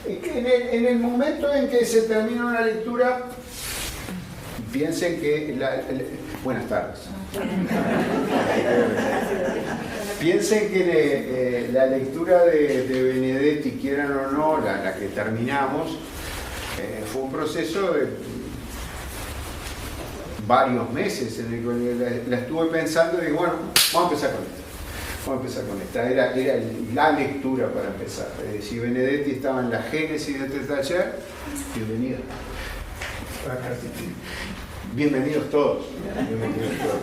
En el momento en que se termina una lectura, piensen que... buenas tardes. Piensen que la lectura de Benedetti, quieran o no, la que terminamos, fue un proceso de varios meses en el que la estuve pensando y digo, bueno, vamos a empezar con esta. Vamos a empezar con esta. Era la lectura para empezar. Si Benedetti estaba en la génesis de este taller, bienvenido. Bienvenidos todos. Bienvenidos todos.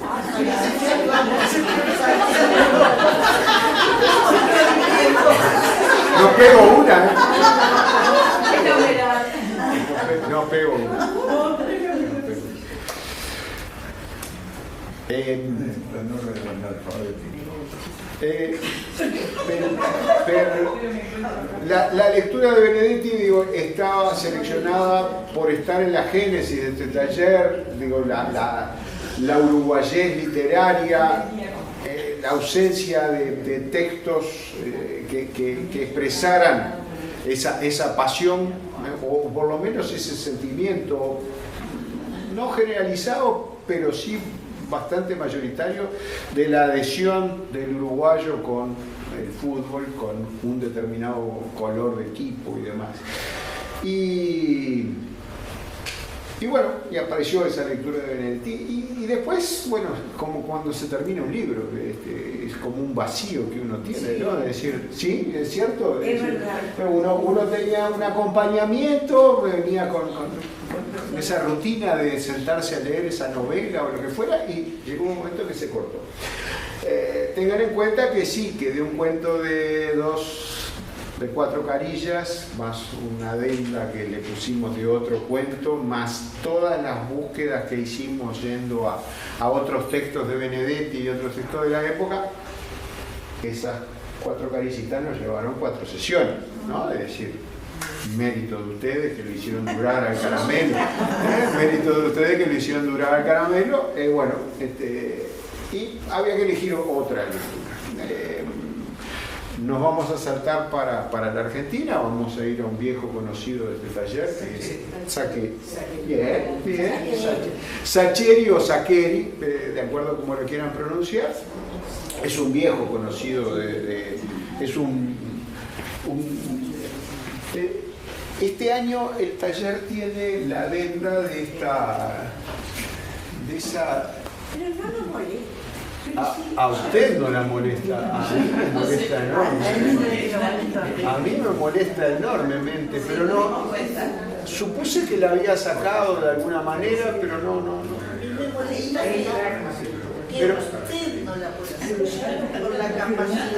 No pego una, ¿eh? No pego una. La lectura de Benedetti, digo, estaba seleccionada por estar en la génesis de este taller, digo, la uruguayés literaria, la ausencia de textos que expresaran esa pasión, o por lo menos ese sentimiento, no generalizado, pero sí bastante mayoritario, de la adhesión del uruguayo con el fútbol, con un determinado color de equipo y demás. Y bueno, y apareció esa lectura de Benedetti. Y después, bueno, como cuando se termina un libro, es como un vacío que uno tiene, ¿no? Es decir, sí, es cierto. Es verdad. Uno tenía un acompañamiento, venía con esa rutina de sentarse a leer esa novela o lo que fuera, y llegó un momento que se cortó. Tengan en cuenta que sí, que de un cuento de 4 carillas, más una adenda que le pusimos de otro cuento, más todas las búsquedas que hicimos yendo a otros textos de Benedetti y otros textos de la época, esas 4 carillitas nos llevaron 4 sesiones, ¿no? Es decir, mérito de ustedes que lo hicieron durar al caramelo, mérito de ustedes que lo hicieron durar al caramelo, bueno, y había que elegir otra lectura. Nos vamos a saltar para la Argentina, vamos a ir a un viejo conocido de este taller, que es Saccheri. Bien, Saccheri o Saccheri, de acuerdo a como lo quieran pronunciar. Es un viejo conocido, este año el taller tiene la adenda de esa... Pero no nos molesta. A usted no la molesta, a mí me molesta enormemente. A mí me molesta enormemente, pero no. Supuse que la había sacado de alguna manera, pero no. Me molesta que pero, usted no la puede hacer con la capacidad de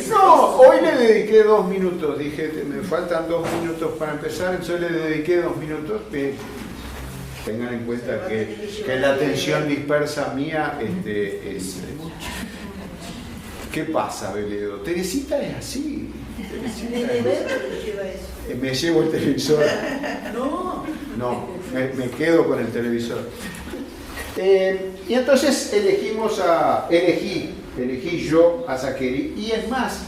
no, hoy le dediqué 2 minutos, dije, me faltan 2 minutos para empezar, yo le dediqué 2 minutos. Tengan en cuenta que la atención dispersa mía es... ¿Qué pasa, Beledo? Teresita es así. Me llevo el televisor. No, me quedo con el televisor. Y entonces elegí yo a Saccheri. Y es más,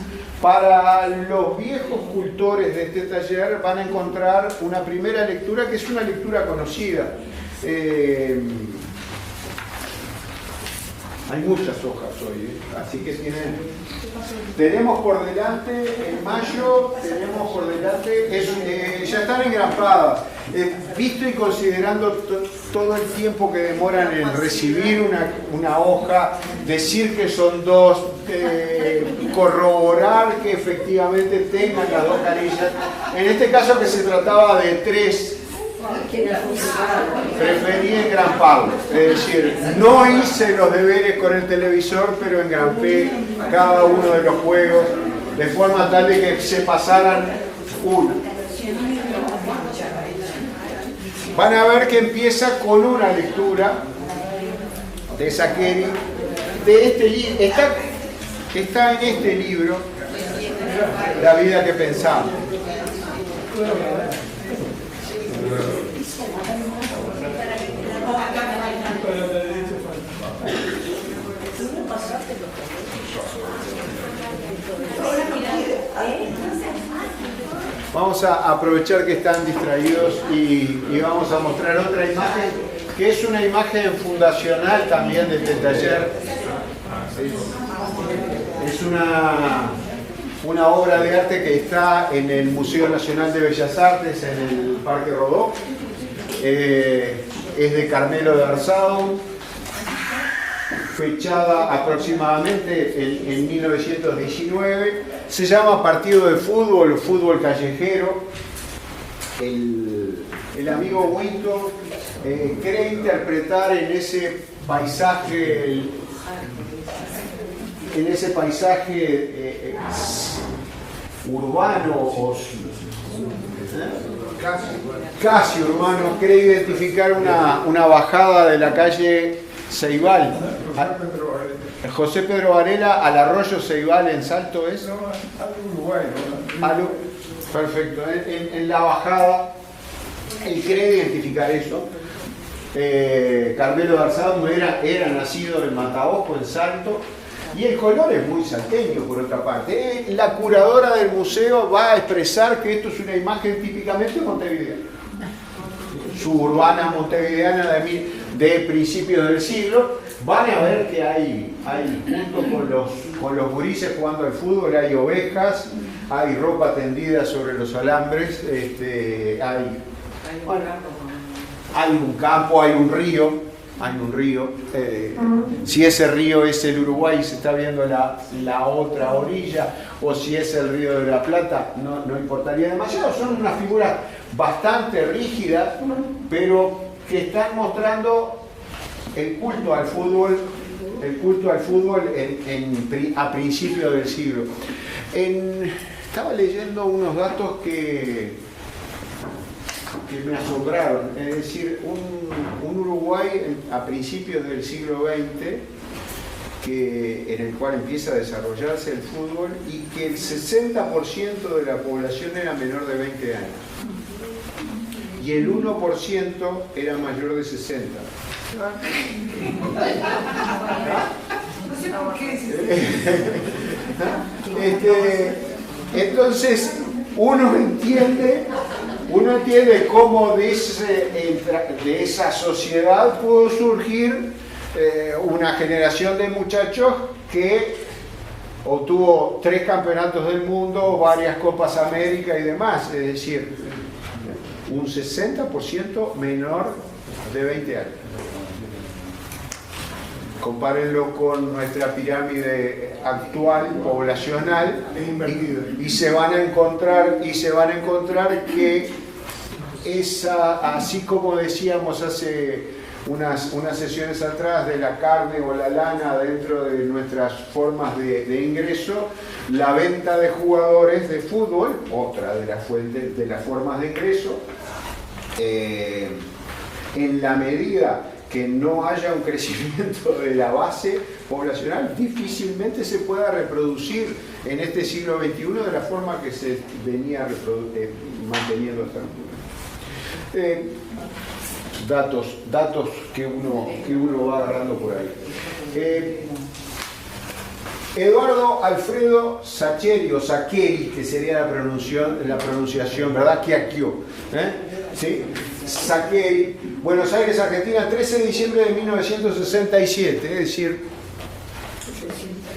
para los viejos cultores de este taller van a encontrar una primera lectura que es una lectura conocida. Hay muchas hojas hoy, así que tenemos por delante, en mayo, tenemos por delante, ya están engrapadas. Visto y considerando todo el tiempo que demoran en recibir una hoja, decir que son 2, corroborar que efectivamente tengan las 2 carillas, en este caso que se trataba de 3, preferí engramparlo, es decir, no hice los deberes con el televisor, pero engrampé cada uno de los juegos de forma tal de que se pasaran uno. Van a ver que empieza con una lectura de Saccheri, de este libro, está en este libro, La vida que pensamos. Vamos a aprovechar que están distraídos y vamos a mostrar otra imagen, que es una imagen fundacional también de este taller. Es una obra de arte que está en el Museo Nacional de Bellas Artes, en el Parque Rodó. Es de Carmelo de Arzado, fechada aproximadamente en 1919. Se llama Partido de Fútbol, fútbol callejero. El amigo Winton cree interpretar en ese paisaje urbano o casi urbano, cree identificar una bajada de la calle Ceibal, José Pedro Varela, al arroyo Ceibal en Salto, ¿es? Al Uruguay, ¿no? Perfecto, en la bajada él cree identificar eso. Carmelo de Arzado era nacido en Mataojo, en Salto, y el color es muy salteño, por otra parte. La curadora del museo va a expresar que esto es una imagen típicamente montevideana, suburbana montevideana de principios del siglo. Van a ver que hay junto con los gurises jugando al fútbol, hay ovejas, hay ropa tendida sobre los alambres, hay un campo, hay un río. Si ese río es el Uruguay, se está viendo la otra orilla, o si es el río de la Plata, no importaría demasiado. Son unas figuras bastante rígidas, pero que están mostrando el culto al fútbol a principios del siglo. Estaba leyendo unos datos que me asombraron, es decir, un Uruguay a principios del siglo XX en el cual empieza a desarrollarse el fútbol y que el 60% de la población era menor de 20 años y el 1% era mayor de 60. No sé por qué. Entonces uno entiende cómo de esa sociedad pudo surgir una generación de muchachos que obtuvo 3 campeonatos del mundo, varias Copas América y demás, es decir, un 60% menor de 20 años. Compárenlo con nuestra pirámide actual, poblacional, y se van a encontrar que así como decíamos hace unas sesiones atrás de la carne o la lana dentro de nuestras formas de ingreso, la venta de jugadores de fútbol, otra de las fuentes de las formas de ingreso, en la medida que no haya un crecimiento de la base poblacional, difícilmente se pueda reproducir en este siglo XXI de la forma que se venía manteniendo hasta ahora. Datos que uno va agarrando por ahí. Eduardo Alfredo Sacheri o Sacheri, que sería la pronunciación, ¿verdad? Chiacchiò, ¿sí? Sacheri, Buenos Aires, Argentina, 13 de diciembre de 1967, es decir,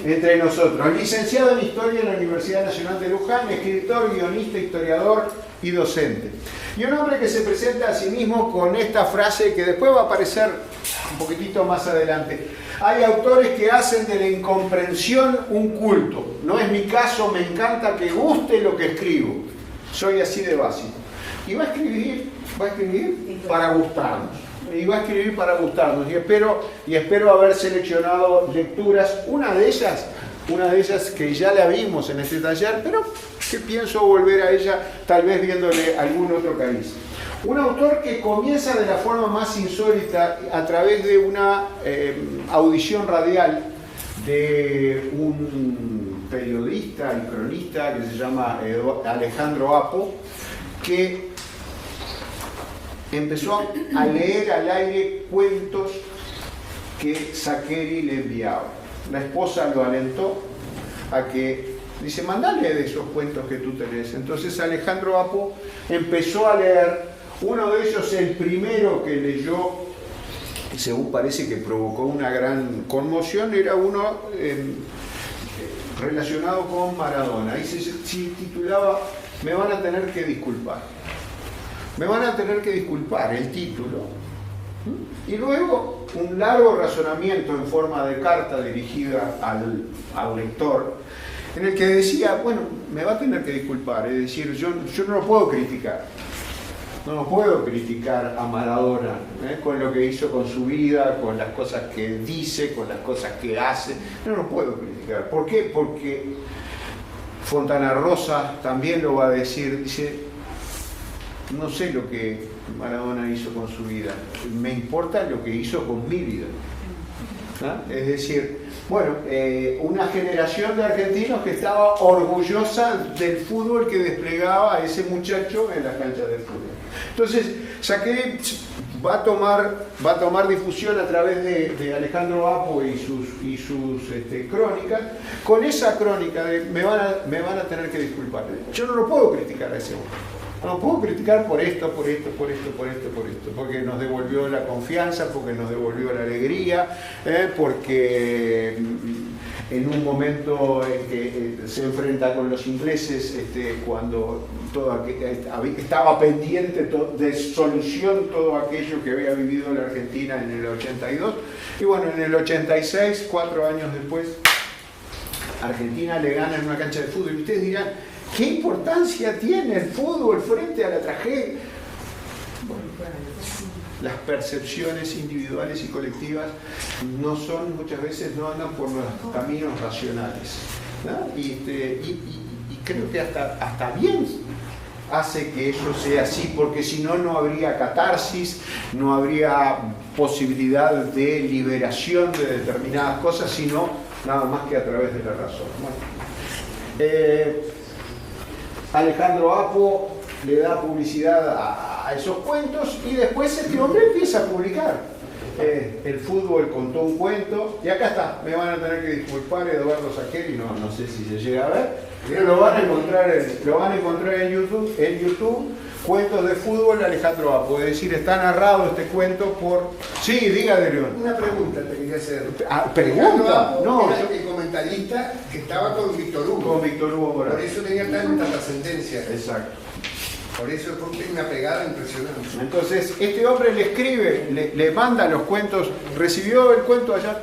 entre nosotros. Licenciado en Historia en la Universidad Nacional de Luján, escritor, guionista, historiador y docente. Y un hombre que se presenta a sí mismo con esta frase que después va a aparecer un poquitito más adelante. Hay autores que hacen de la incomprensión un culto. No es mi caso, me encanta que guste lo que escribo. Soy así de básico. Y va a escribir para gustarnos. Y va a escribir para gustarnos. Y espero haber seleccionado lecturas, una de ellas que ya la vimos en este taller, pero que pienso volver a ella, tal vez viéndole algún otro cariz. Un autor que comienza de la forma más insólita a través de una audición radial de un periodista y cronista que se llama Alejandro Apo, que empezó a leer al aire cuentos que Sacheri le enviaba. La esposa lo alentó a que Dice, mandale de esos cuentos que tú tenés. Entonces Alejandro Apo empezó a leer. Uno de ellos, el primero que leyó, según parece que provocó una gran conmoción, era uno relacionado con Maradona. Y se titulaba Me van a tener que disculpar. Me van a tener que disculpar, el título. Y luego un largo razonamiento en forma de carta dirigida al lector, en el que decía, bueno, me va a tener que disculpar, es decir, yo no lo puedo criticar. No puedo criticar a Maradona con lo que hizo con su vida, con las cosas que dice, con las cosas que hace. No lo puedo criticar. ¿Por qué? Porque Fontana Rosa también lo va a decir. Dice, no sé lo que Maradona hizo con su vida. Me importa lo que hizo con mi vida. ¿Ah? Es decir, bueno, una generación de argentinos que estaba orgullosa del fútbol que desplegaba a ese muchacho en las canchas de fútbol. Entonces, Saquerí va a tomar difusión a través de Alejandro Apo y sus crónicas, con esa crónica de me van a tener que disculpar. Yo no lo puedo criticar a ese hombre. No lo puedo criticar por esto, porque nos devolvió la confianza, porque nos devolvió la alegría, porque en un momento en que se enfrenta con los ingleses, cuando estaba pendiente de solución todo aquello que había vivido la Argentina en el 82, y bueno, en el 86, 4 años después, Argentina le gana en una cancha de fútbol, y ustedes dirán, ¿qué importancia tiene el fútbol frente a la tragedia? Bueno, las percepciones individuales y colectivas muchas veces no andan por los caminos racionales, ¿no? Y creo que hasta bien hace que eso sea así, porque si no, no habría catarsis, no habría posibilidad de liberación de determinadas cosas, sino nada más que a través de la razón. Bueno, Alejandro Apo le da publicidad a esos cuentos y después este hombre empieza a publicar. El fútbol contó un cuento y acá está, me van a tener que disculpar Eduardo Saquerí, no sé si se llega a ver, pero lo van a encontrar en YouTube, cuentos de fútbol Alejandro Apo, es decir, está narrado este cuento por... Sí, diga de León. Una pregunta te quería hacer. ¿Pregunta? No, era el comentarista que estaba con Víctor Hugo. Con Víctor Hugo Morales. Por eso tenía tanta trascendencia. Exacto. Por eso es una pegada impresionante. Entonces, este hombre le escribe, le manda los cuentos. ¿Recibió el cuento allá?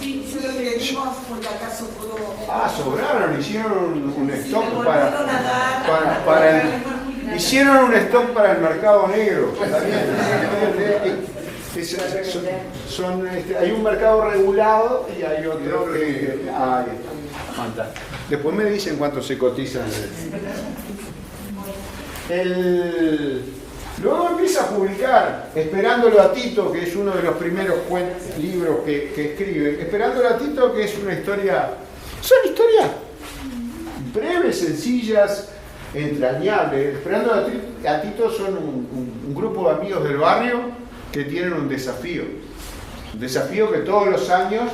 Sí, se lo pedimos porque acaso pudo... Sobraron, hicieron un stock hicieron un stock para el mercado negro. Hay un mercado regulado y hay otro que... fantástico. Después me dicen cuánto se cotizan. Luego empieza a publicar, Esperándolo a Tito, que es uno de los primeros libros que escribe. Esperándolo a Tito, que es una historia... Son historias breves, sencillas, entrañables. Esperándolo a Tito son un grupo de amigos del barrio que tienen un desafío. Un desafío que todos los años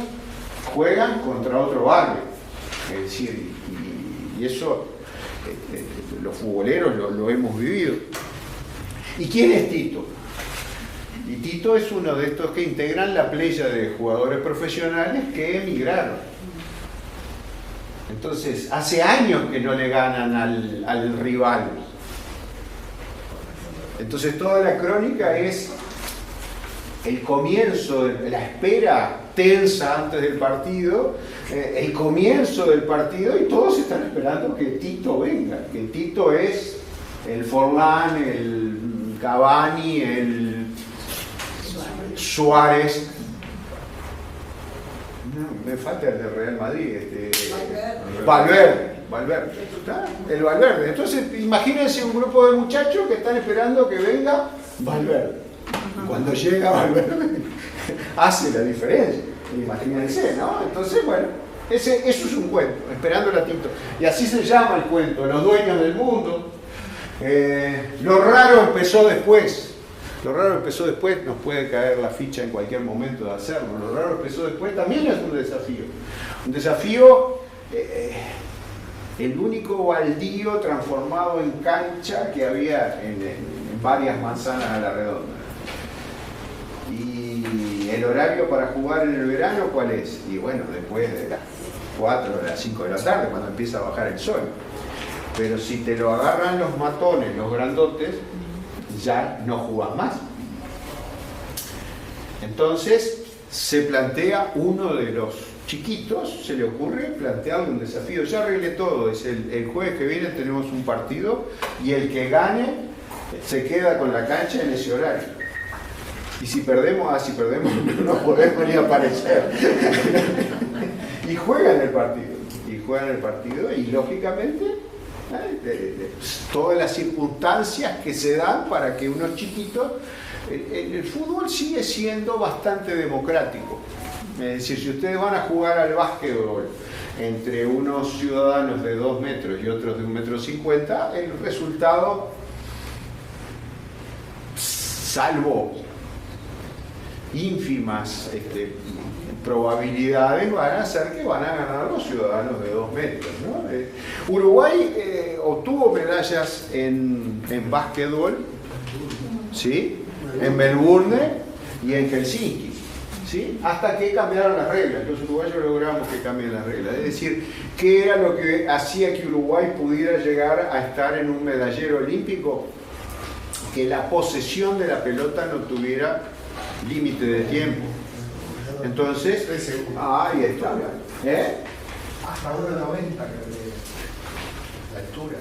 juegan contra otro barrio. Es decir, y eso... los futboleros lo hemos vivido. ¿Y quién es Tito? Y Tito es uno de estos que integran la playa de jugadores profesionales que emigraron. Entonces, hace años que no le ganan al rival. Entonces, toda la crónica es el comienzo, la espera tensa antes del partido, el comienzo del partido, y todos están esperando que Tito venga, que Tito es el Forlán, el Cavani, el Suárez. No, me falta el de Real Madrid, Valverde. El Valverde. Entonces, imagínense un grupo de muchachos que están esperando que venga Valverde. Cuando llega Valverde, hace la diferencia. Imagínense, ¿no? Entonces, bueno, eso es un cuento, Esperándolo a Tito. Y así se llama el cuento, Los dueños del mundo. Lo raro empezó después. Nos puede caer la ficha en cualquier momento de hacerlo. Lo raro empezó después, también es un desafío. Un desafío el único baldío transformado en cancha que había en varias manzanas a la redonda. ¿Y el horario para jugar en el verano cuál es? Y bueno, después de las 4 o las 5 de la tarde, cuando empieza a bajar el sol. Pero si te lo agarran los matones, los grandotes, ya no jugás más. Entonces se plantea uno de los chiquitos, se le ocurre plantearle un desafío. Ya arreglé todo, es el jueves que viene tenemos un partido y el que gane se queda con la cancha en ese horario. Y si perdemos no podemos ni aparecer. Y juegan el partido, y lógicamente todas las circunstancias que se dan para que unos chiquitos... El fútbol sigue siendo bastante democrático. Es decir, si ustedes van a jugar al básquetbol entre unos ciudadanos de 2 metros y otros de 1,50 m, el resultado, salvo ínfimas probabilidades, van a ser que van a ganar los ciudadanos de 2 metros, ¿no? Uruguay obtuvo medallas en básquetbol, ¿sí? En Melbourne y en Helsinki, ¿sí? Hasta que cambiaron las reglas. Los uruguayos logramos que cambien las reglas. Es decir, ¿qué era lo que hacía que Uruguay pudiera llegar a estar en un medallero olímpico? Que la posesión de la pelota no tuviera límite de tiempo. Entonces, ahí está. Hasta 1,90 la altura.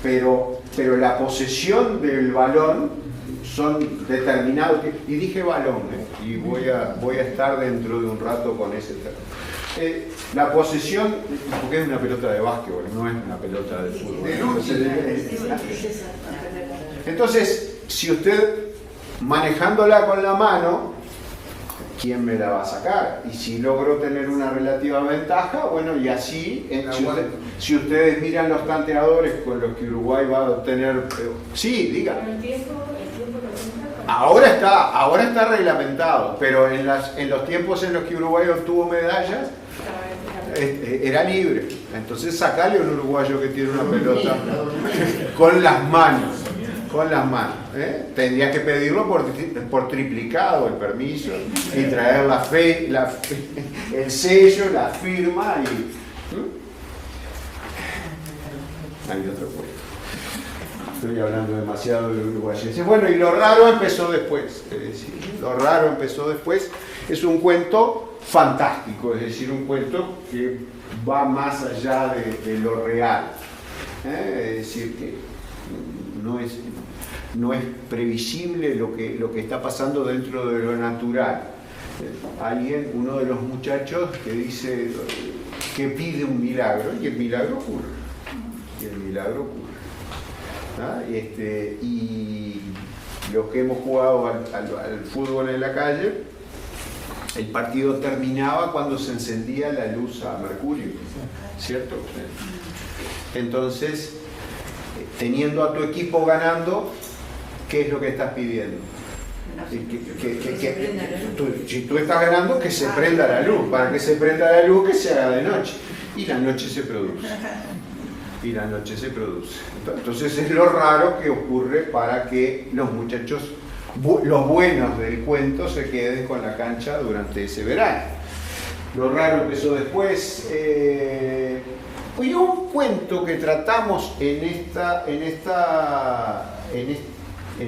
Pero la posesión del balón son determinados, y dije balón, y voy a estar dentro de un rato con ese término. La posesión, porque es una pelota de básquetbol, no es una pelota de fútbol. Entonces, si usted manejándola con la mano, ¿quién me la va a sacar? Y si logro tener una relativa ventaja, bueno, y así, si ustedes miran los tanteadores con los que Uruguay va a obtener... Sí, diga. Ahora está reglamentado, pero en los tiempos en los que Uruguay obtuvo medallas, era libre. Entonces sacale a un uruguayo que tiene una pelota con las manos. Tendría que pedirlo por triplicado el permiso y traer el sello, la firma y... Hay otro puesto. Estoy hablando demasiado de uruguayenses. Bueno, y lo raro empezó después. Es decir, es un cuento fantástico, es decir, un cuento que va más allá de lo real. Es decir, que no es previsible lo que está pasando dentro de lo natural. Uno de los muchachos que dice que pide un milagro, y el milagro ocurre. Y los que hemos jugado al fútbol en la calle, el partido terminaba cuando se encendía la luz a mercurio, ¿cierto? Entonces, teniendo a tu equipo ganando, ¿qué es lo que estás pidiendo? Si tú estás ganando, que se prenda la luz. Para que se prenda la luz, que se haga de noche. Y la noche se produce. Entonces es lo raro que ocurre para que los muchachos, los buenos del cuento, se queden con la cancha durante ese verano. Lo raro empezó después. Y un cuento que tratamos en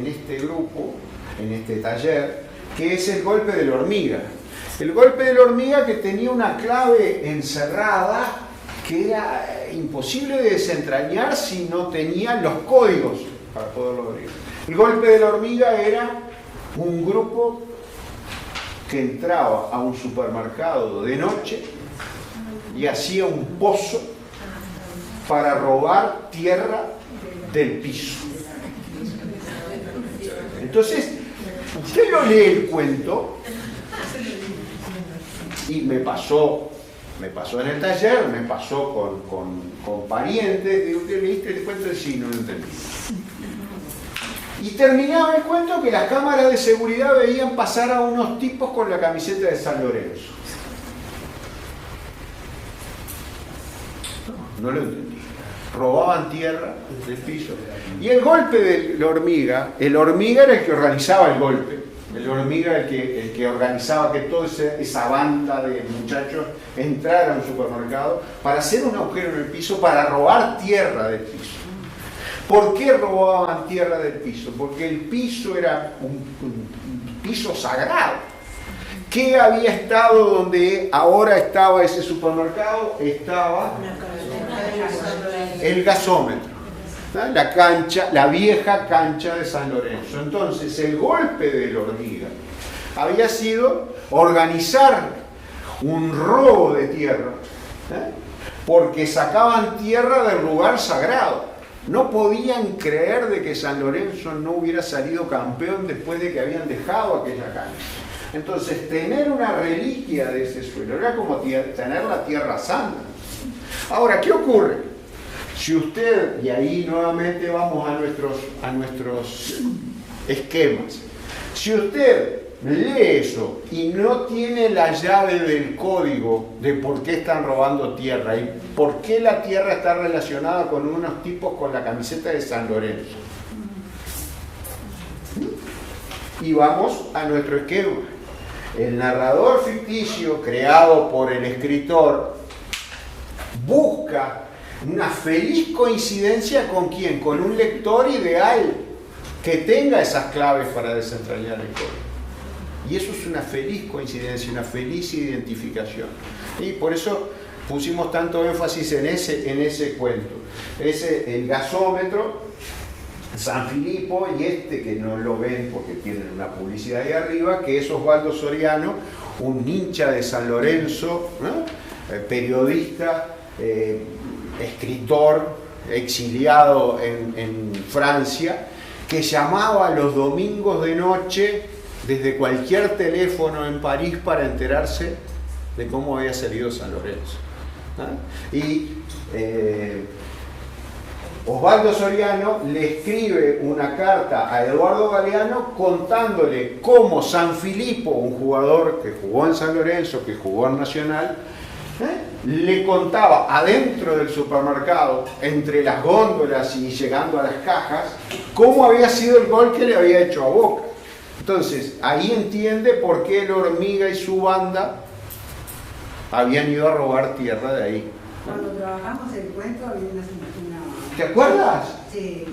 este grupo, en este taller, que es el golpe de la hormiga. El golpe de la hormiga, que tenía una clave encerrada que era imposible de desentrañar si no tenían los códigos para poderlo abrir. El golpe de la hormiga era un grupo que entraba a un supermercado de noche y hacía un pozo para robar tierra del piso. Entonces, usted lo lee el cuento, y me pasó en el taller, me pasó con parientes. Digo, ¿qué leíste el cuento? Sí, no lo entendí. Y terminaba el cuento que las cámaras de seguridad veían pasar a unos tipos con la camiseta de San Lorenzo. no lo entendí. Robaban tierra del piso. Y el golpe de la hormiga, el hormiga era el que organizaba el golpe. El hormiga el que organizaba que toda esa banda de muchachos entrara a un supermercado para hacer un agujero en el piso, para robar tierra del piso. ¿Por qué robaban tierra del piso? Porque el piso era un piso sagrado. ¿Qué había estado donde ahora estaba ese supermercado? Estaba el gasómetro. La cancha, la vieja cancha de San Lorenzo. Entonces el golpe de la hormiga había sido organizar un robo de tierra, porque sacaban tierra del lugar sagrado. No podían creer de que San Lorenzo no hubiera salido campeón después de que habían dejado aquella cancha. Entonces tener una reliquia de ese suelo era como tener la tierra santa. Ahora, ¿qué ocurre? Si usted, y ahí nuevamente vamos a nuestros esquemas, si usted lee eso y no tiene la llave del código de por qué están robando tierra y por qué la tierra está relacionada con unos tipos con la camiseta de San Lorenzo, y vamos a nuestro esquema. El narrador ficticio creado por el escritor busca una feliz coincidencia ¿con quién? Con un lector ideal que tenga esas claves para desentrañar el código. Y eso es una feliz coincidencia, una feliz identificación. Y por eso pusimos tanto énfasis en ese cuento. El gasómetro, San Filipo, y que no lo ven porque tienen una publicidad ahí arriba, que es Osvaldo Soriano, un hincha de San Lorenzo, ¿no? Periodista, escritor exiliado en Francia, que llamaba los domingos de noche desde cualquier teléfono en París para enterarse de cómo había salido San Lorenzo. Y Osvaldo Soriano le escribe una carta a Eduardo Galeano contándole cómo San Filipo, un jugador que jugó en San Lorenzo, que jugó en Nacional, le contaba adentro del supermercado, entre las góndolas y llegando a las cajas, cómo había sido el gol que le había hecho a Boca. Entonces, ahí entiende por qué el Hormiga y su banda habían ido a robar tierra de ahí. Cuando trabajamos el cuento había una... ¿Te acuerdas? Sí.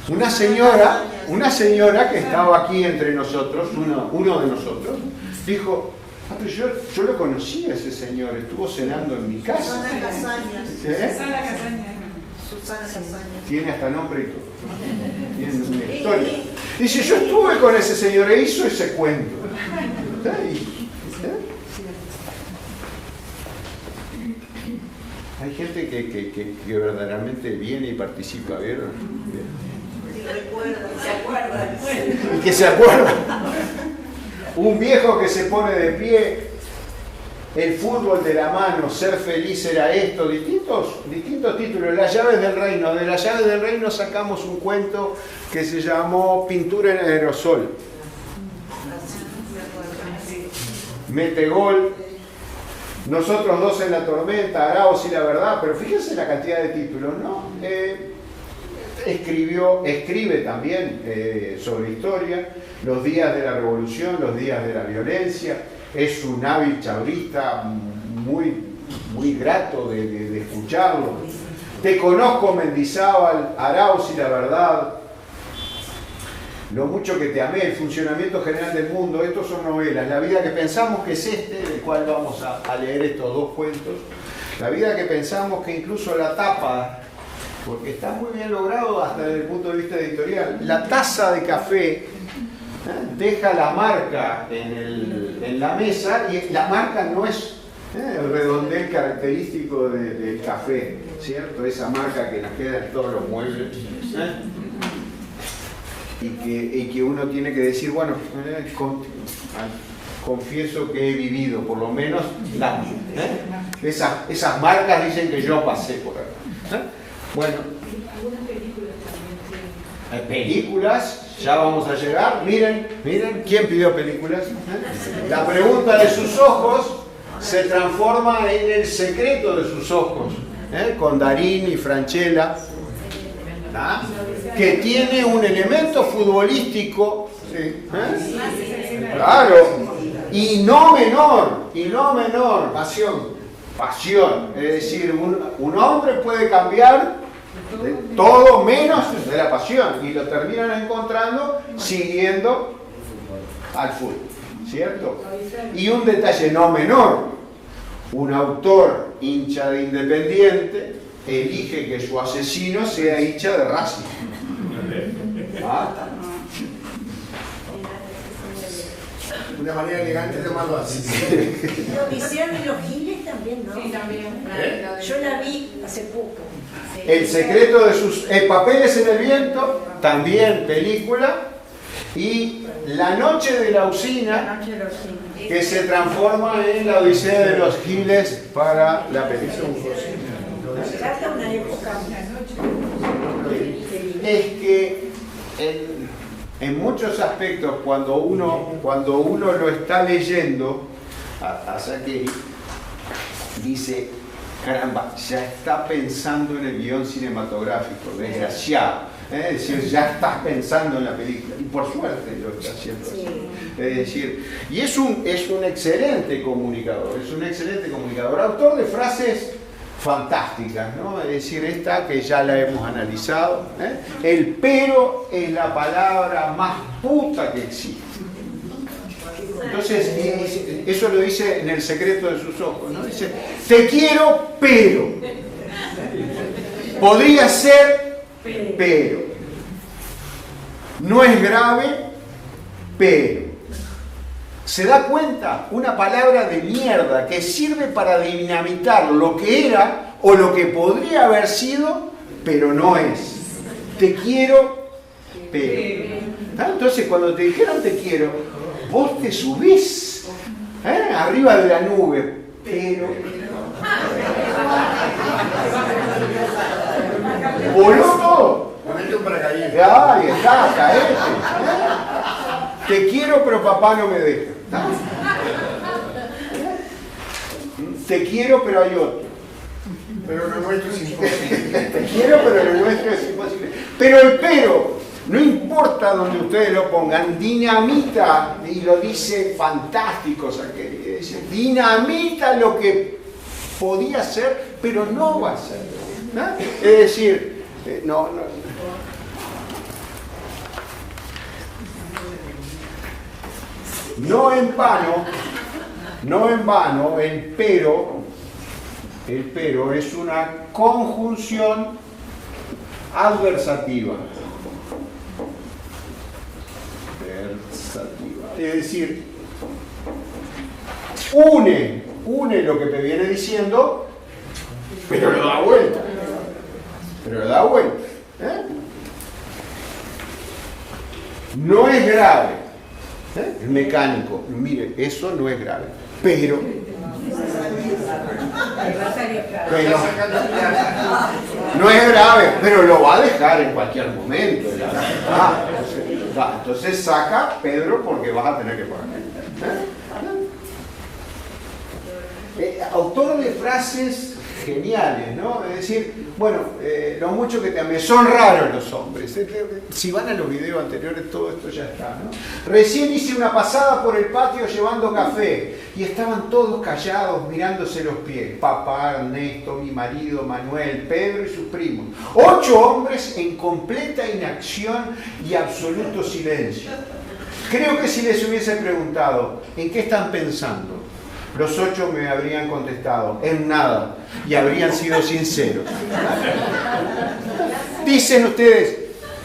Una señora que estaba aquí entre nosotros, uno de nosotros, dijo: pero yo lo conocí a ese señor, estuvo cenando en mi casa. Susana Casañas. Susana Casañas. Tiene hasta nombre y todo. Tiene una historia. Dice: yo estuve con ese señor e hizo ese cuento. Hay gente que verdaderamente viene y participa, ¿vieron? Y que se acuerda. Un viejo que se pone de pie, el fútbol de la mano, ser feliz era esto, distintos títulos, las llaves del reino. De las llaves del reino sacamos un cuento que se llamó Pintura en aerosol. Mete gol, Nosotros dos en la tormenta, Arauz y la verdad, pero fíjense la cantidad de títulos, ¿no? Escribe también sobre historia, los días de la revolución, los días de la violencia. Es un hábil chabrista muy grato de escucharlo. Te conozco, Mendizábal, Arauz y la verdad, lo mucho que te amé, el funcionamiento general del mundo. Estos son novelas. La vida que pensamos, que es del cual vamos a leer estos dos cuentos. La vida que pensamos, que incluso la tapa, porque está muy bien logrado hasta desde el punto de vista editorial, la taza de café deja la marca en la mesa, y la marca no es el redondel característico del café, ¿cierto? Esa marca que nos queda en todos los muebles, y que uno tiene que decir, bueno, confieso que he vivido, por lo menos esas marcas dicen que yo pasé por acá. Bueno, algunas películas también tienen. Películas, ya vamos a llegar. Miren, ¿quién pidió películas? La pregunta de sus ojos se transforma en el secreto de sus ojos. con Darín y Francella, que tiene un elemento futbolístico, claro, y no menor, pasión, es decir, un hombre puede cambiar de todo menos de la pasión, y lo terminan encontrando siguiendo al fútbol, ¿cierto? Y un detalle no menor, un autor hincha de Independiente elige que su asesino sea hincha de Racing. Una manera elegante de llamarlo así. Lo hicieron los Giles también, ¿no? Sí, también. Yo la vi hace poco. El secreto de sus papeles en el viento, también película, y La noche de la usina, que se transforma en La odisea de los Giles para la película. Trata una época. Es que en muchos aspectos, cuando uno lo está leyendo a Saccheri, dice, caramba, ya está pensando en el guión cinematográfico, desgraciado. Es decir, ya estás pensando en la película, y por suerte lo está haciendo así. Es decir, y es un excelente comunicador, autor de frases fantásticas, ¿no? Es decir, esta que ya la hemos analizado, el pero es la palabra más puta que existe. Entonces, eso lo dice en El secreto de sus ojos, ¿no? Dice, te quiero, pero. Podría ser, pero. No es grave, pero. ¿Se da cuenta? Una palabra de mierda que sirve para dinamitar lo que era o lo que podría haber sido, pero no es. Te quiero, pero. Entonces, cuando te dijeron te quiero, vos te subís arriba de la nube, pero. Voló todo. Momento para caer. Ahí está, caete. Te quiero, pero papá no me deja. Te quiero, pero hay otro. Pero lo nuestro es imposible. Te quiero, pero lo nuestro es imposible. Pero el pero, no importa donde ustedes lo pongan, dinamita, y lo dice fantástico, Saccheri, dice, dinamita lo que podía ser, pero no va a ser. Es decir, no. No en vano, el pero es una conjunción adversativa. Es decir, une lo que te viene diciendo, pero lo da vuelta. No es grave. El mecánico, mire, eso no es grave, pero no es grave, pero lo va a dejar en cualquier momento. Entonces saca Pedro porque vas a tener que pagar. Autor de frases geniales, ¿no? Es decir, bueno, lo mucho que te amé. Son raros los hombres. Si van a los videos anteriores, todo esto ya está, ¿no? Recién hice una pasada por el patio llevando café y estaban todos callados mirándose los pies. Papá, Ernesto, mi marido, Manuel, Pedro y sus primos. 8 hombres en completa inacción y absoluto silencio. Creo que si les hubiese preguntado, ¿en qué están pensando?, los 8 me habrían contestado, en nada, y habrían sido sinceros. Dicen ustedes,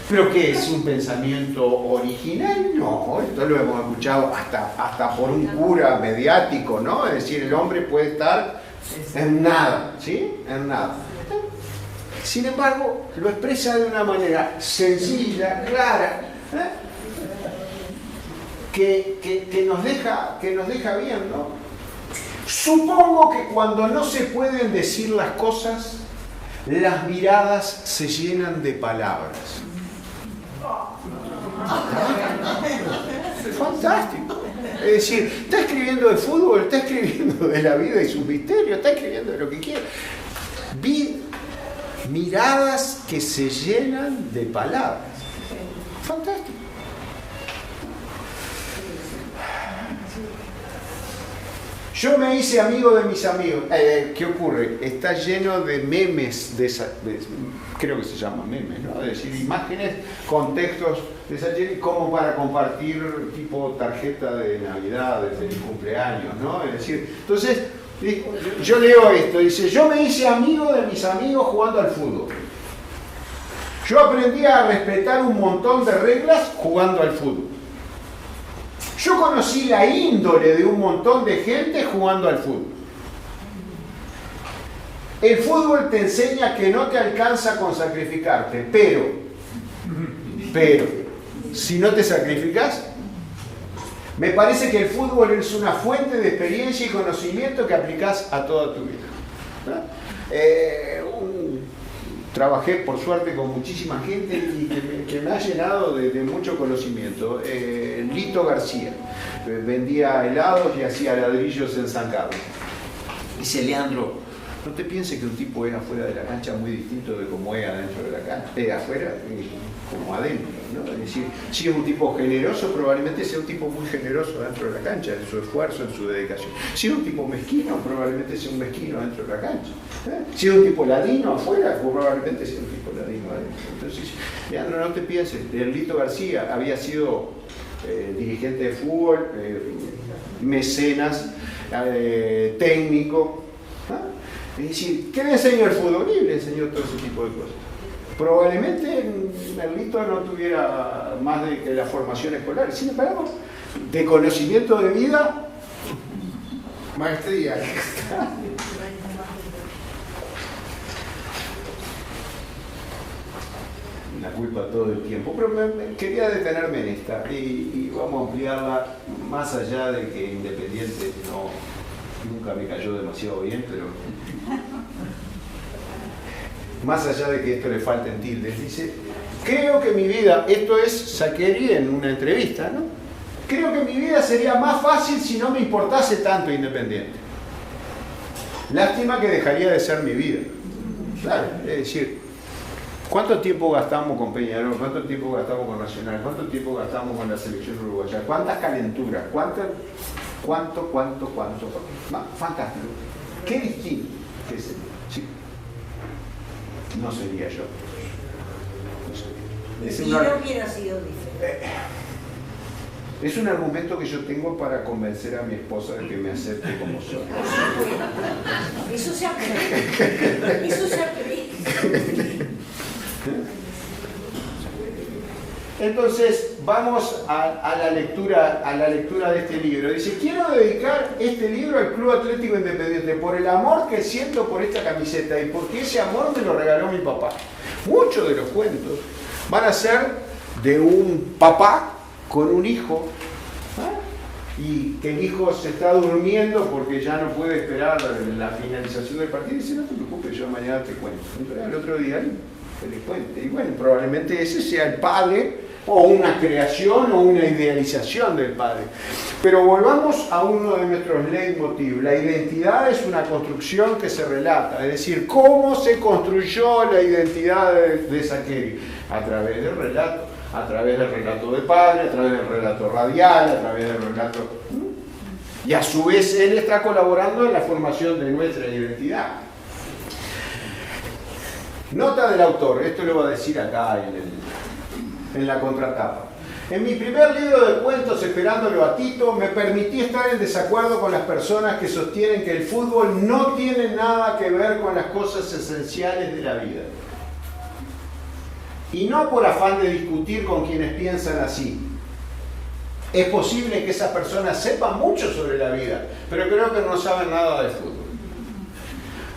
¿pero qué es un pensamiento original? No, esto lo hemos escuchado hasta por un cura mediático, ¿no? Es decir, el hombre puede estar en nada, ¿sí? En nada. Sin embargo, lo expresa de una manera sencilla, clara, que nos deja bien, ¿no? Supongo que cuando no se pueden decir las cosas, las miradas se llenan de palabras. Fantástico. Es decir, está escribiendo de fútbol, está escribiendo de la vida y sus misterios, está escribiendo de lo que quiere. vi miradas que se llenan de palabras. Fantástico. Yo me hice amigo de mis amigos. ¿Qué ocurre? Está lleno de memes, creo que se llama memes, ¿no? Es decir, imágenes, contextos de esa serie como para compartir tipo tarjeta de Navidad, de feliz cumpleaños, ¿no? Es decir, entonces, yo leo esto, dice, yo me hice amigo de mis amigos jugando al fútbol. Yo aprendí a respetar un montón de reglas jugando al fútbol. Yo conocí la índole de un montón de gente jugando al fútbol. El fútbol te enseña que no te alcanza con sacrificarte, pero, si no te sacrificas, me parece que el fútbol es una fuente de experiencia y conocimiento que aplicás a toda tu vida. Trabajé por suerte con muchísima gente y que me ha llenado de mucho conocimiento. Lito García vendía helados y hacía ladrillos en San Carlos. Dice, Leandro, no te pienses que un tipo es afuera de la cancha muy distinto de como es adentro de la cancha. Afuera como adentro, ¿no? Es decir, si es un tipo generoso, probablemente sea un tipo muy generoso dentro de la cancha, en su esfuerzo, en su dedicación. Si es un tipo mezquino, probablemente sea un mezquino dentro de la cancha. Si es un tipo ladino afuera, probablemente sea un tipo ladino adentro. Entonces, Leandro, no te pienses. Lito García había sido dirigente de fútbol, mecenas, técnico. Es decir, ¿qué le enseñó el fútbol? Y le enseñó todo ese tipo de cosas. Probablemente Lito no tuviera más de que la formación escolar. Sin embargo, de conocimiento de vida, maestría. La culpa todo el tiempo, pero quería detenerme en esta y vamos a ampliarla más allá de que Independiente nunca me cayó demasiado bien, pero más allá de que esto le falten tildes, dice, creo que mi vida, esto es Saccheri en una entrevista, ¿no? Creo que mi vida sería más fácil si no me importase tanto Independiente. Lástima que dejaría de ser mi vida. Claro, es decir, ¿cuánto tiempo gastamos con Peñarol? ¿Cuánto tiempo gastamos con Nacional? ¿Cuánto tiempo gastamos con la selección uruguaya? ¿Cuántas calenturas? ¿Cuánto? Fantástico. Qué distinto que es. Sí. No sería yo. Si no hubiera sido diferente. Es un argumento que yo tengo para convencer a mi esposa de que me acepte como soy. Eso se aprende. Eso se aprende. Entonces, vamos a la lectura de este libro. Dice, quiero dedicar este libro al Club Atlético Independiente por el amor que siento por esta camiseta y porque ese amor me lo regaló mi papá. Muchos de los cuentos van a ser de un papá con un hijo, y que el hijo se está durmiendo porque ya no puede esperar la finalización del partido y dice, no te preocupes, yo mañana te cuento. Entonces, al otro día te le cuente. Y bueno, probablemente ese sea el padre, o una creación o una idealización del padre. Pero volvamos a uno de nuestros leitmotiv. La identidad es una construcción que se relata, es decir, cómo se construyó la identidad de Saccheri a través del relato, a través del relato de padre, a través del relato radial, a través del relato. Y a su vez él está colaborando en la formación de nuestra identidad. Nota del autor, esto lo va a decir acá en la contratapa. En mi primer libro de cuentos, Esperándolo a Tito, me permití estar en desacuerdo con las personas que sostienen que el fútbol no tiene nada que ver con las cosas esenciales de la vida. Y no por afán de discutir con quienes piensan así. Es posible que esas personas sepan mucho sobre la vida, pero creo que no saben nada de fútbol.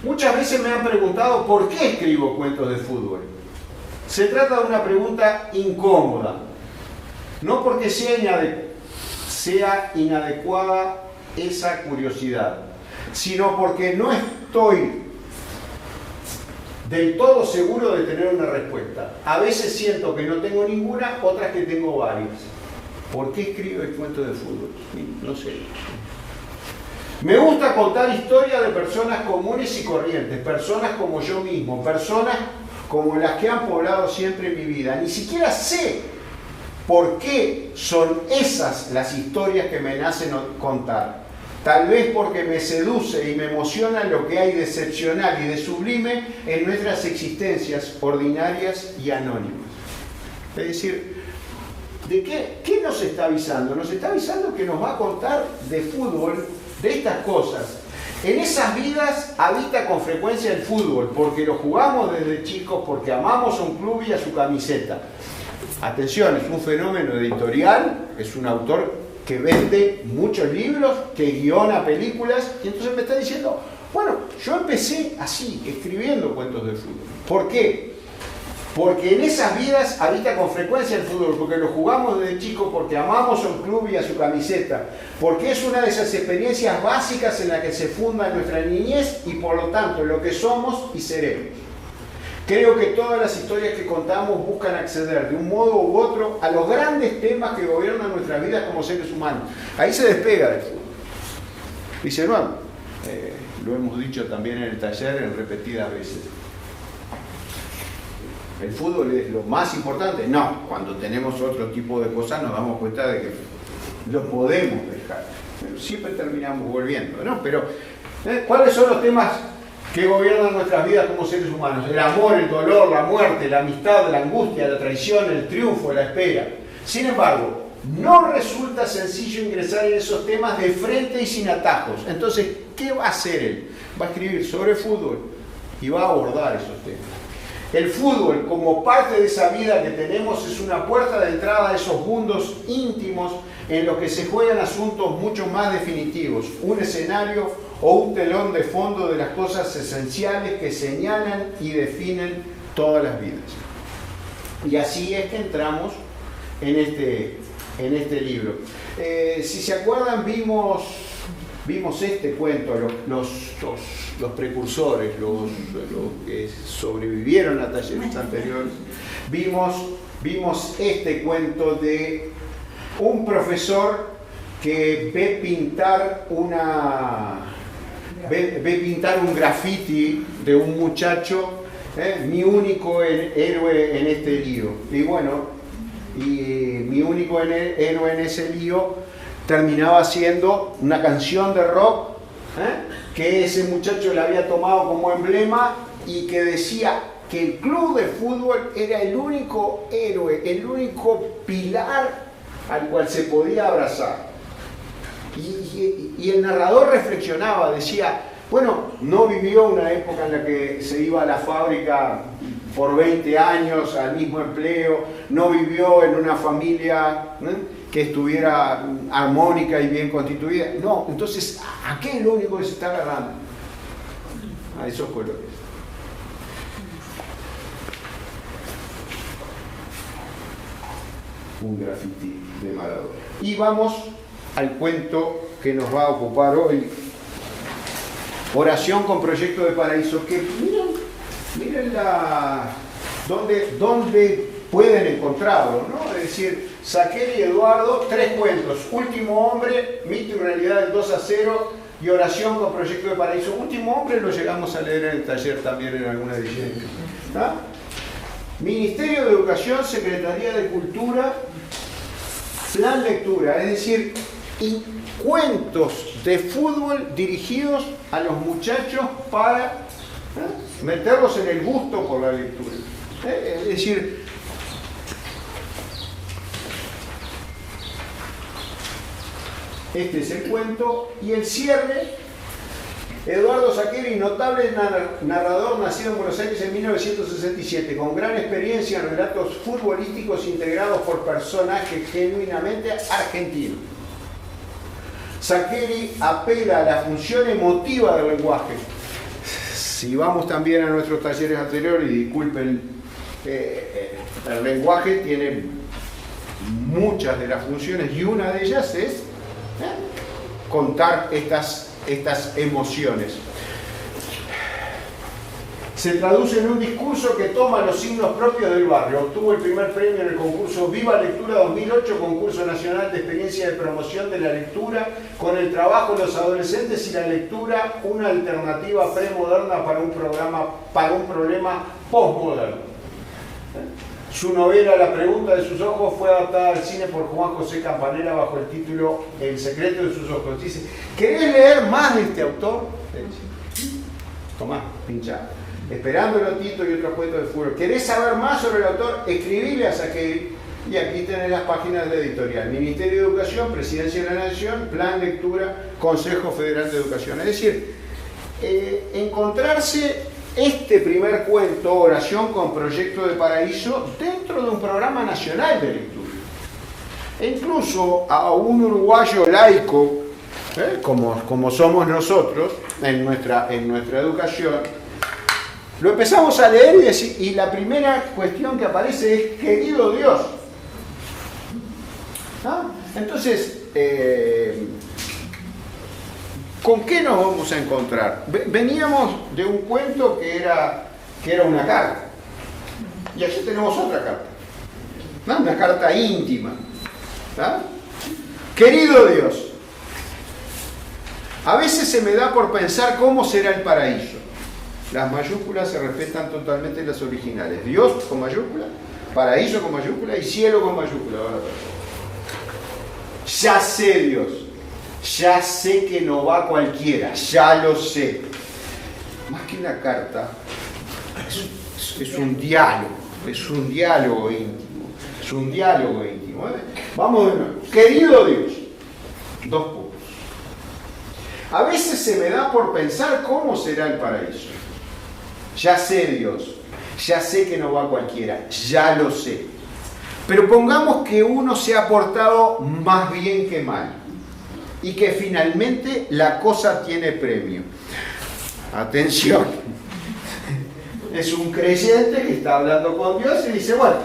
Muchas veces me han preguntado por qué escribo cuentos de fútbol. Se trata de una pregunta incómoda, no porque sea inadecuada esa curiosidad, sino porque no estoy del todo seguro de tener una respuesta. A veces siento que no tengo ninguna, otras que tengo varias. ¿Por qué escribo el cuento de fútbol? No sé. Me gusta contar historias de personas comunes y corrientes, personas como yo mismo, personas como las que han poblado siempre mi vida. Ni siquiera sé por qué son esas las historias que me nacen contar. Tal vez porque me seduce y me emociona lo que hay de excepcional y de sublime en nuestras existencias ordinarias y anónimas. Es decir, ¿de qué nos está avisando? Nos está avisando que nos va a contar de fútbol, de estas cosas. En esas vidas habita con frecuencia el fútbol, porque lo jugamos desde chicos, porque amamos a un club y a su camiseta. Atención, es un fenómeno editorial, es un autor que vende muchos libros, que guiona películas, y entonces me está diciendo, bueno, yo empecé así, escribiendo cuentos de fútbol. ¿Por qué? Porque en esas vidas habita con frecuencia el fútbol, porque lo jugamos desde chicos, porque amamos a un club y a su camiseta, porque es una de esas experiencias básicas en la que se funda nuestra niñez y por lo tanto lo que somos y seremos. Creo que todas las historias que contamos buscan acceder de un modo u otro a los grandes temas que gobiernan nuestras vidas como seres humanos. Ahí se despega del fútbol. Dice, no, lo hemos dicho también en el taller en repetidas veces. ¿El fútbol es lo más importante? No, cuando tenemos otro tipo de cosas nos damos cuenta de que lo podemos dejar. Pero siempre terminamos volviendo, ¿no? Pero, ¿cuáles son los temas que gobiernan nuestras vidas como seres humanos? El amor, el dolor, la muerte, la amistad, la angustia, la traición, el triunfo, la espera. Sin embargo, no resulta sencillo ingresar en esos temas de frente y sin atajos. Entonces, ¿qué va a hacer él? Va a escribir sobre fútbol y va a abordar esos temas. El fútbol, como parte de esa vida que tenemos, es una puerta de entrada a esos mundos íntimos en los que se juegan asuntos mucho más definitivos, un escenario o un telón de fondo de las cosas esenciales que señalan y definen todas las vidas. Y así es que entramos en este libro. Si se acuerdan, vimos este cuento, los precursores, los que sobrevivieron a talleres anteriores. Vimos este cuento de un profesor que ve pintar un graffiti de un muchacho, mi único héroe en este lío. Y bueno, mi único héroe en ese lío terminaba siendo una canción de rock que ese muchacho le había tomado como emblema y que decía que el club de fútbol era el único héroe, el único pilar al cual se podía abrazar. Y el narrador reflexionaba, decía, bueno, no vivió una época en la que se iba a la fábrica por 20 años al mismo empleo, no vivió en una familia que estuviera armónica y bien constituida. No, entonces, ¿a qué es lo único que se está agarrando? A esos colores. Un grafiti de Maradona. Y vamos al cuento que nos va a ocupar hoy. Oración con Proyecto de Paraíso. Que miren dónde pueden encontrarlo, ¿no? Es decir, Saccheri y Eduardo, 3 cuentos. Último Hombre, Mito y Realidad del 2-0 y Oración con Proyecto de Paraíso. Último Hombre lo llegamos a leer en el taller también en alguna edición. ¿Ah? Ministerio de Educación, Secretaría de Cultura, Plan Lectura, es decir, y cuentos de fútbol dirigidos a los muchachos para meterlos en el gusto por la lectura. Es decir, este es el cuento y el cierre. Eduardo Saccheri, notable narrador, nacido en Buenos Aires en 1967, con gran experiencia en relatos futbolísticos integrados por personajes genuinamente argentinos. Saccheri apela a la función emotiva del lenguaje. Si vamos también a nuestros talleres anteriores, y disculpen, el lenguaje tiene muchas de las funciones y una de ellas es contar estas emociones. Se traduce en un discurso que toma los signos propios del barrio. Obtuvo el primer premio en el concurso Viva Lectura 2008, concurso nacional de experiencia de promoción de la lectura, con el trabajo de los adolescentes y la lectura, una alternativa premoderna para un problema postmoderno. Su novela La pregunta de sus ojos fue adaptada al cine por Juan José Campanella bajo el título El secreto de sus ojos. Dice, ¿querés leer más de este autor? Tomá, pinchá. Esperándolo, Tito y otros poetas de fútbol. ¿Querés saber más sobre el autor? Escribile a Saqueir. Y aquí tenés las páginas de la editorial. Ministerio de Educación, Presidencia de la Nación, Plan Lectura, Consejo Federal de Educación. Es decir, encontrarse este primer cuento, Oración con Proyecto de Paraíso, dentro de un programa nacional de lectura. E incluso a un uruguayo laico, como somos nosotros, en nuestra educación, lo empezamos a leer y la primera cuestión que aparece es querido Dios. ¿Ah? Entonces, ¿con qué nos vamos a encontrar? Veníamos de un cuento que era una carta. Y aquí tenemos otra carta. ¿No? Una carta íntima. ¿Ah? Querido Dios, a veces se me da por pensar cómo será el paraíso. Las mayúsculas se respetan totalmente en las originales. Dios con mayúscula, paraíso con mayúscula y cielo con mayúscula. Ya sé, Dios. Ya sé que no va cualquiera. Ya lo sé. Más que una carta, es un diálogo. Es un diálogo íntimo. Es un diálogo íntimo. Vamos de nuevo. Querido Dios. Dos puntos. A veces se me da por pensar cómo será el paraíso. Ya sé, Dios, ya sé que no va cualquiera, ya lo sé. Pero pongamos que uno se ha portado más bien que mal y que finalmente la cosa tiene premio. Atención, es un creyente que está hablando con Dios y dice, bueno,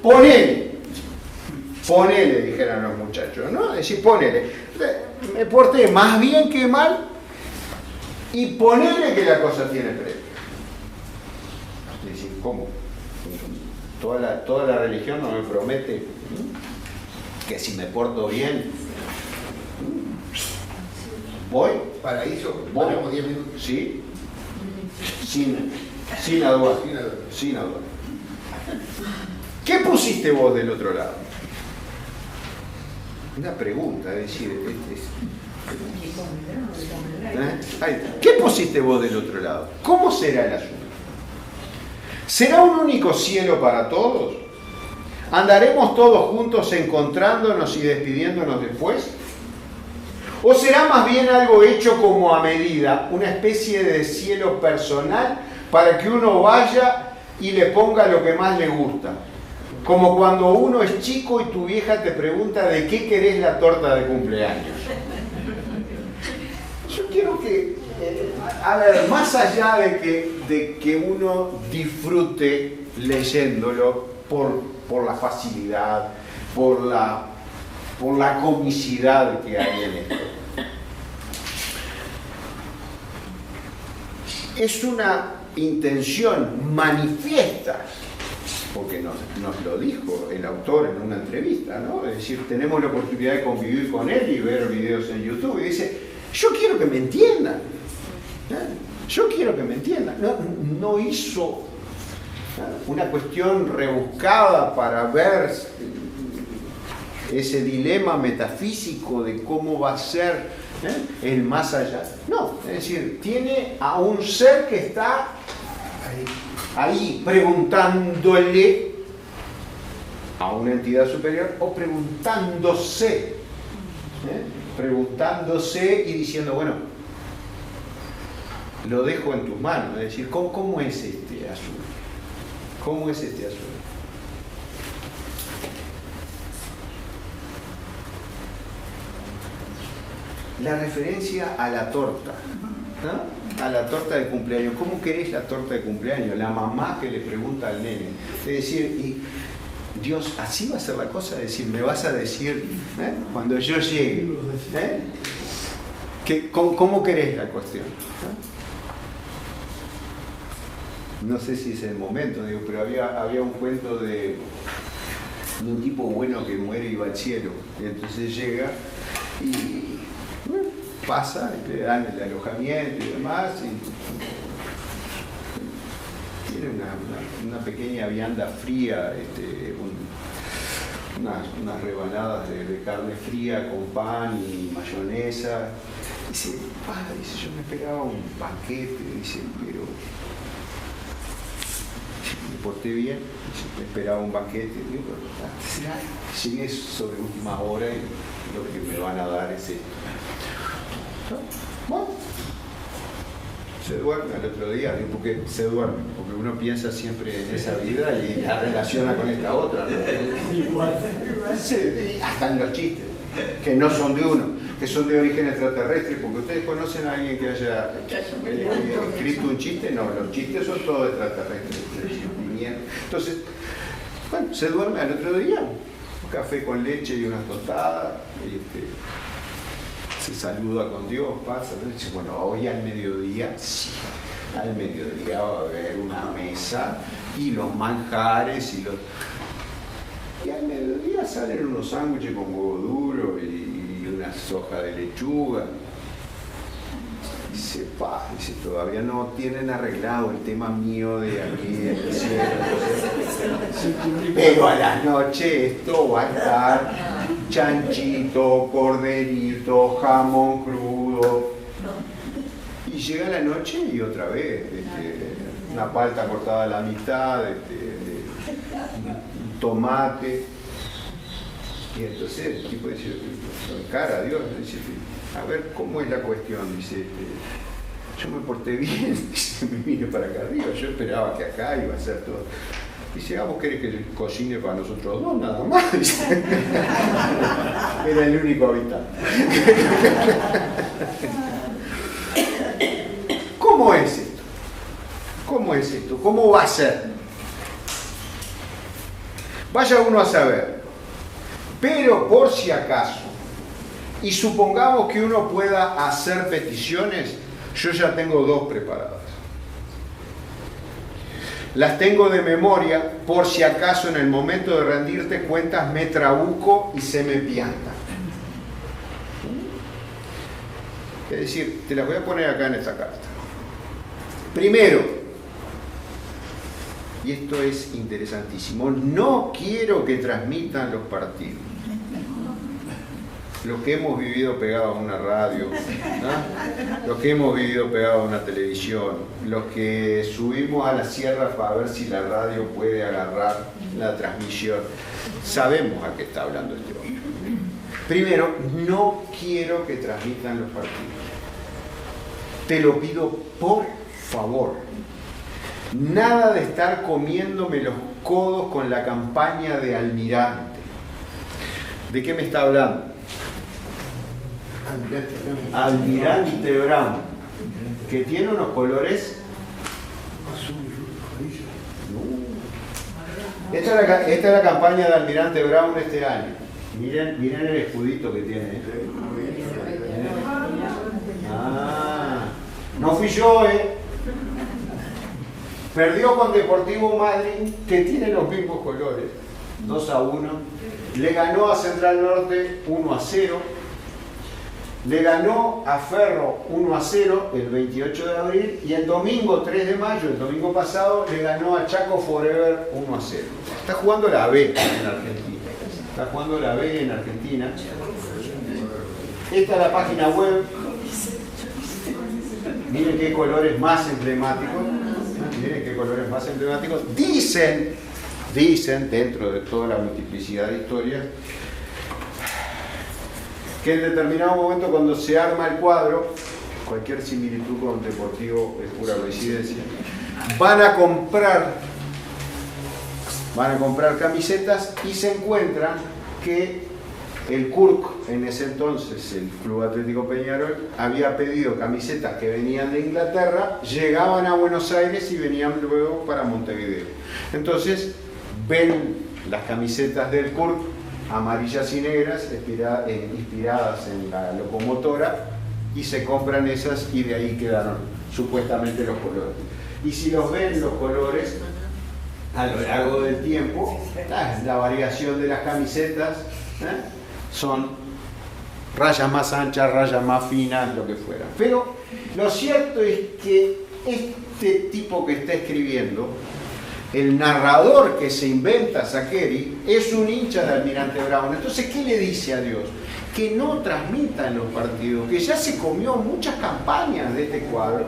ponele, dijeron los muchachos, ¿no? Es decir, ponele, me porté más bien que mal y ponele que la cosa tiene premio. Es decir, ¿cómo? Toda la religión no me promete que si me porto bien, voy. Paraíso, voy. ponemos 10 minutos. Sí. Sin aduar. Sin aduar. ¿Qué pusiste vos del otro lado? Una pregunta, es decir, ¿qué pusiste vos del otro lado? ¿Cómo será el asunto? ¿Será un único cielo para todos? ¿Andaremos todos juntos encontrándonos y despidiéndonos después? ¿O será más bien algo hecho como a medida, una especie de cielo personal para que uno vaya y le ponga lo que más le gusta? Como cuando uno es chico y tu vieja te pregunta de qué querés la torta de cumpleaños. Yo quiero que, a ver, más allá de que uno disfrute leyéndolo por la facilidad, por la comicidad que hay en esto. Es una intención manifiesta, porque nos lo dijo el autor en una entrevista, ¿no? Es decir, tenemos la oportunidad de convivir con él y ver videos en YouTube, y dice, yo quiero que me entiendan, yo quiero que me entiendan. No hizo una cuestión rebuscada para ver ese dilema metafísico de cómo va a ser el más allá. No, es decir, tiene a un ser que está ahí preguntándole a una entidad superior o preguntándose y diciendo, bueno, lo dejo en tus manos. Es decir, ¿cómo es este asunto? ¿Cómo es este asunto? La referencia a la torta, ¿no? A la torta de cumpleaños. ¿Cómo querés la torta de cumpleaños? La mamá que le pregunta al nene. Es decir, y Dios, así va a ser la cosa, es decir, me vas a decir, cuando yo llegue, ¿cómo querés la cuestión? no sé si es el momento, digo, pero había un cuento de un tipo bueno que muere y va al cielo. Y entonces llega y bueno, pasa, y le dan el alojamiento y demás. Y tiene una pequeña vianda fría, unas rebanadas de carne fría con pan y mayonesa. Dice, dice, yo me esperaba un banquete, dice, pero me porté bien, dice, me esperaba un banquete. Digo, llegué sobre última hora y lo que me van a dar es esto. Bueno, se duerme al otro día, porque se duerme, porque uno piensa siempre en esa vida y la relaciona con esta otra, ¿no? Hasta en los chistes, que no son de uno, que son de origen extraterrestre, porque ustedes conocen a alguien que haya escrito un chiste. No, los chistes son todos extraterrestres. Entonces, bueno, se duerme al otro día, un café con leche y una tostada, se saluda con Dios, pasa, y dice, bueno, hoy al mediodía, sí, al mediodía va a haber una mesa y los manjares y al mediodía salen unos sándwiches con huevo duro y unas hojas de lechuga. Dice, dice, todavía no tienen arreglado el tema mío de aquí, del cielo. Pero a la noche esto va a estar chanchito, corderito, jamón crudo. Y llega la noche y otra vez, una palta cortada a la mitad, un tomate. Y entonces el tipo dice, cara a Dios, dice, a ver, ¿cómo es la cuestión? Dice, yo me porté bien, dice, me vine para acá arriba, yo esperaba que acá iba a ser todo. Dice, ¿vos querés que cocine para nosotros dos? Nada más. Dice. Era el único habitante. ¿Cómo es esto? ¿Cómo es esto? ¿Cómo va a ser? Vaya uno a saber. Pero por si acaso, y supongamos que uno pueda hacer peticiones, yo ya tengo dos preparadas. Las tengo de memoria, por si acaso en el momento de rendirte cuentas me trabuco y se me pianta. Es decir, te las voy a poner acá en esta carta. Primero, y esto es interesantísimo, no quiero que transmitan los partidos. Los que hemos vivido pegados a una radio, ¿no? Los que hemos vivido pegados a una televisión, los que subimos a la sierra para ver si la radio puede agarrar la transmisión, sabemos a qué está hablando este hombre. Primero, no quiero que transmitan los partidos. Te lo pido por favor. Nada de estar comiéndome los codos con la campaña de Almirante. ¿De qué me está hablando? Almirante Brown, que tiene unos colores. Esta es la campaña de Almirante Brown este año. Miren el escudito que tiene. No fui yo, Perdió con Deportivo Madryn, que tiene los mismos colores, 2-1. Le ganó a Central Norte 1-0. Le ganó a Ferro 1-0 el 28 de abril y el domingo 3 de mayo, el domingo pasado, le ganó a Chaco Forever 1-0. Está jugando la B en Argentina. Está jugando la B en Argentina. Esta es la página web. Miren qué colores más emblemáticos. Miren qué colores más emblemáticos. Dicen, dentro de toda la multiplicidad de historias, que en determinado momento cuando se arma el cuadro, cualquier similitud con Deportivo es pura coincidencia, van a comprar camisetas y se encuentran que el CURC, en ese entonces el Club Atlético Peñarol, había pedido camisetas que venían de Inglaterra, llegaban a Buenos Aires y venían luego para Montevideo. Entonces ven las camisetas del CURC, amarillas y negras, inspiradas en la locomotora, y se compran esas y de ahí quedaron supuestamente los colores. y si los ven los colores a lo largo del tiempo, la variación de las camisetas son rayas más anchas, rayas más finas, lo que fuera. Pero lo cierto es que este tipo que está escribiendo, el narrador que se inventa Saccheri, es un hincha de Almirante Brown. Entonces, ¿qué le dice a Dios? Que no transmita en los partidos, que ya se comió muchas campañas de este cuadro,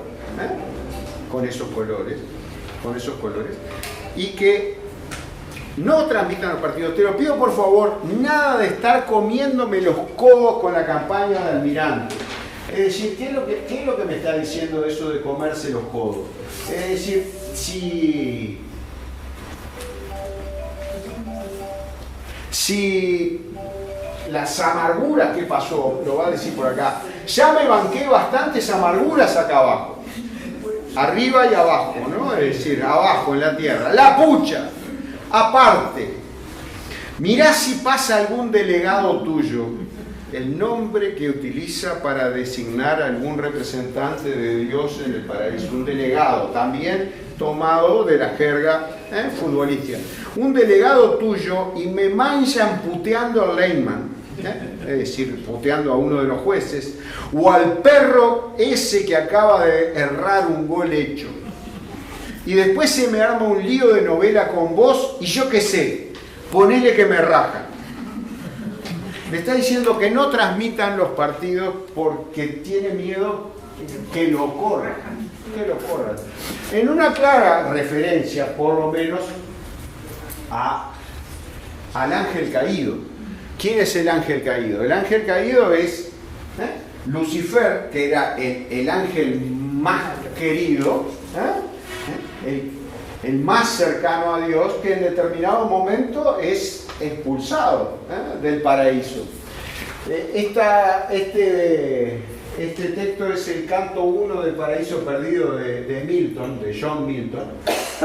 con esos colores, y que no transmitan los partidos. Te lo pido por favor, nada de estar comiéndome los codos con la campaña de Almirante. Es decir, ¿qué es lo que me está diciendo eso de comerse los codos? Es decir, si las amarguras que pasó, lo va a decir por acá, ya me banqué bastantes amarguras acá abajo, arriba y abajo, ¿no? Es decir, abajo en la tierra, la pucha, aparte, mirá si pasa algún delegado tuyo, el nombre que utiliza para designar a algún representante de Dios en el paraíso, un delegado, también tomado de la jerga futbolística. Un delegado tuyo y me manchan puteando al Lehmann, es decir, puteando a uno de los jueces, o al perro ese que acaba de errar un gol hecho. Y después se me arma un lío de novela con vos y yo qué sé, ponele que me rajan. Le está diciendo que no transmitan los partidos porque tiene miedo que lo corran. En una clara referencia, por lo menos, al ángel caído. ¿Quién es el ángel caído? El ángel caído es Lucifer, que era el ángel más querido, el más cercano a Dios, que en determinado momento es expulsado del paraíso. Este texto es el canto 1 del Paraíso Perdido de Milton, de John Milton.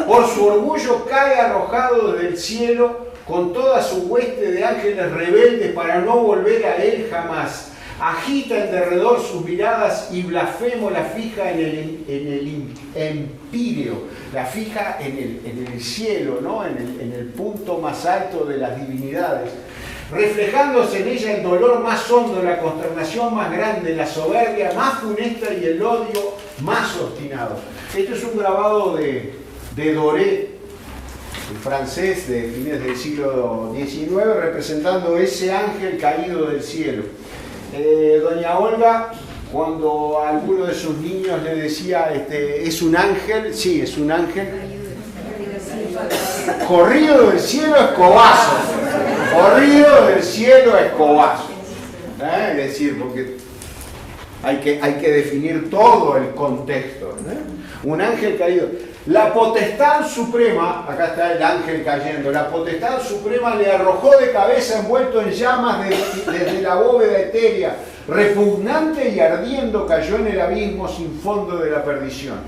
Por su orgullo cae arrojado desde el cielo con toda su hueste de ángeles rebeldes para no volver a él jamás. Agita en derredor sus miradas y blasfemo la fija en el empíreo, la fija en el cielo, ¿no? en el punto más alto de las divinidades, reflejándose en ella el dolor más hondo, la consternación más grande, la soberbia más funesta y el odio más obstinado. Esto es un grabado de Doré, el francés de fines del siglo XIX, representando ese ángel caído del cielo. Doña Olga, cuando a alguno de sus niños le decía, ¿es un ángel? Sí, es un ángel. Corrido del cielo, escobazo. Corrido del cielo, escobazo. Es decir, porque hay que definir todo el contexto. Un ángel caído. La potestad suprema, acá está el ángel cayendo, la potestad suprema le arrojó de cabeza envuelto en llamas desde la bóveda etérea, repugnante y ardiendo cayó en el abismo sin fondo de la perdición.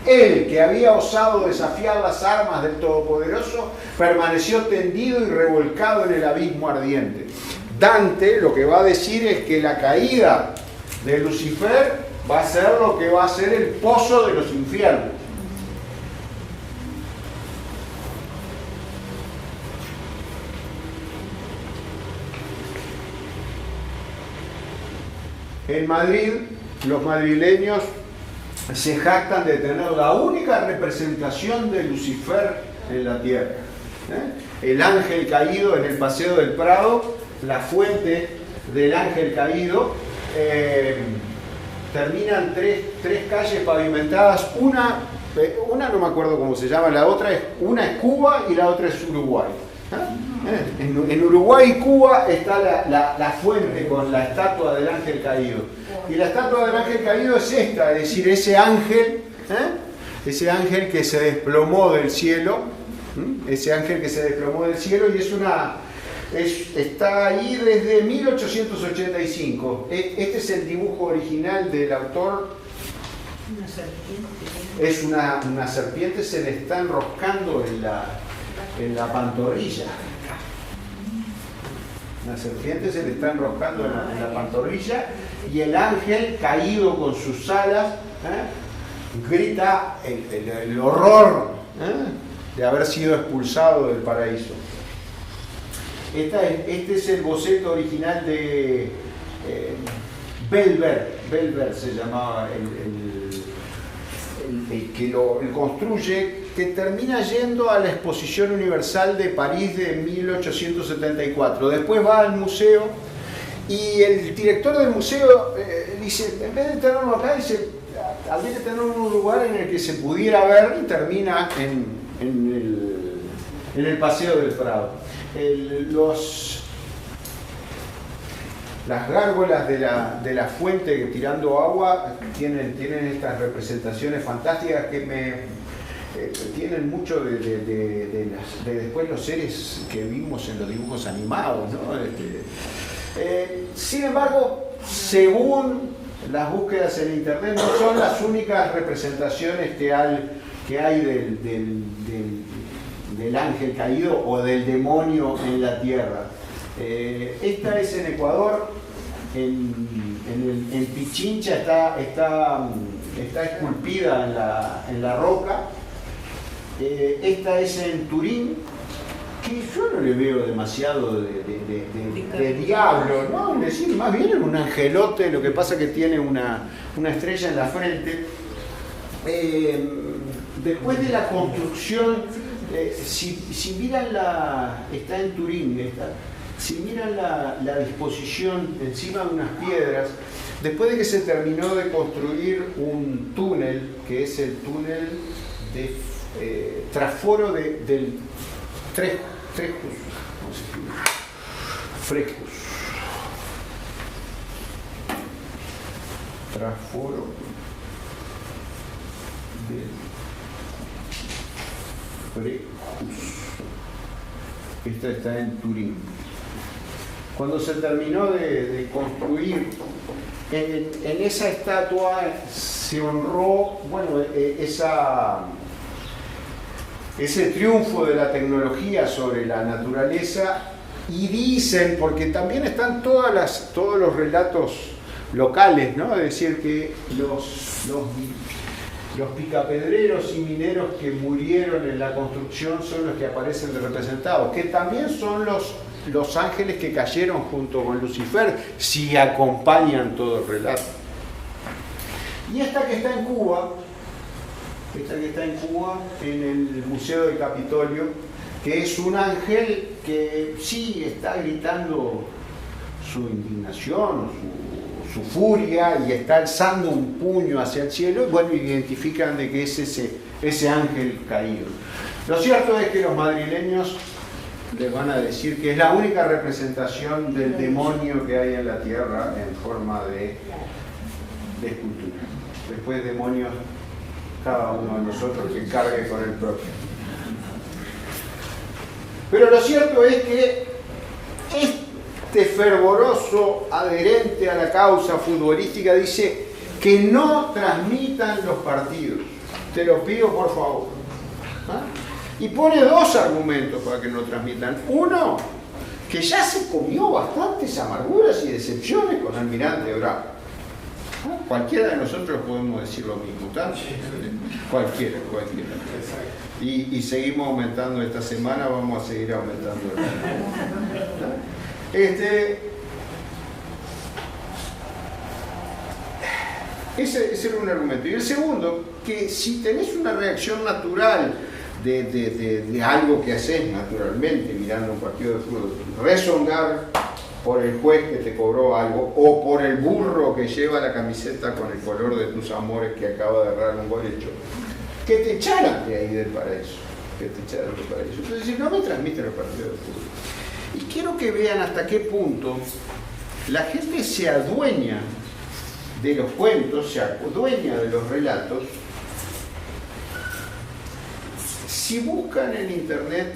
Él, que había osado desafiar las armas del Todopoderoso, permaneció tendido y revolcado en el abismo ardiente. Dante lo que va a decir es que la caída de Lucifer va a ser lo que va a ser el pozo de los infiernos. En Madrid, los madrileños se jactan de tener la única representación de Lucifer en la tierra. El ángel caído en el Paseo del Prado, la fuente del ángel caído, terminan tres calles pavimentadas, una no me acuerdo cómo se llama, una es Cuba y la otra es Uruguay. En Uruguay y Cuba está la fuente con la estatua del ángel caído. Y la estatua del ángel caído es esta, es decir, ese ángel que se desplomó del cielo, y está ahí desde 1885. Este es el dibujo original del autor. Es una serpiente, se le está enroscando en la pantorrilla. La serpiente se le está enroscando en la pantorrilla y el ángel caído con sus alas grita el horror de haber sido expulsado del paraíso. Este es el boceto original de Belver se llamaba el que lo construye, que termina yendo a la Exposición Universal de París de 1874. Después va al museo y el director del museo dice, en vez de tenerlo acá, dice, habría que tener un lugar en el que se pudiera ver, y termina en el Paseo del Prado. Las gárgolas de la fuente tirando agua tienen estas representaciones fantásticas que tienen mucho de después los seres que vimos en los dibujos animados, ¿no? Sin embargo, según las búsquedas en internet, no son las únicas representaciones que hay del ángel caído o del demonio en la tierra. Esta es en Ecuador, en Pichincha está esculpida en la roca. Esta es en Turín, que yo no le veo demasiado de diablo, ¿no? Es decir, más bien es un angelote, lo que pasa que tiene una estrella en la frente. Después de la construcción, si miran está en Turín, si miran la disposición encima de unas piedras, después de que se terminó de construir un túnel, que es el túnel de trasforo del Frejus. Trasforo del Frejus. Esta está en Turín. Cuando se terminó de construir, en esa estatua se honró, bueno, ese triunfo de la tecnología sobre la naturaleza, y dicen, porque también están todos los relatos locales, ¿no? Es decir, que los picapedreros y mineros que murieron en la construcción son los que aparecen representados, que también son los ángeles que cayeron junto con Lucifer, si acompañan todo el relato. Y esta que está en Cuba, en el Museo del Capitolio, que es un ángel que sí está gritando su indignación, su furia, y está alzando un puño hacia el cielo, y bueno, identifican de que es ese ángel caído. Lo cierto es que los madrileños les van a decir que es la única representación del demonio que hay en la tierra en forma de escultura. Después, demonios, cada uno de nosotros que cargue con el propio. Pero lo cierto es que este fervoroso adherente a la causa futbolística dice que no transmitan los partidos. Te lo pido, por favor. ¿Ah? Y pone dos argumentos para que no transmitan. Uno, que ya se comió bastantes amarguras y decepciones con Almirante Brown. ¿Ah? Cualquiera de nosotros podemos decir lo mismo, ¿tá? Cualquiera. Y seguimos aumentando esta semana, vamos a seguir aumentando. Ese era un argumento. Y el segundo, que si tenés una reacción natural de algo que haces naturalmente mirando un partido de fútbol, rezongar por el juez que te cobró algo, o por el burro que lleva la camiseta con el color de tus amores que acaba de errar un gol hecho, que te echaran de ahí del paraíso, Entonces, no me transmiten los partidos de fútbol. Y quiero que vean hasta qué punto la gente se adueña de los cuentos, se adueña de los relatos. Si buscan en internet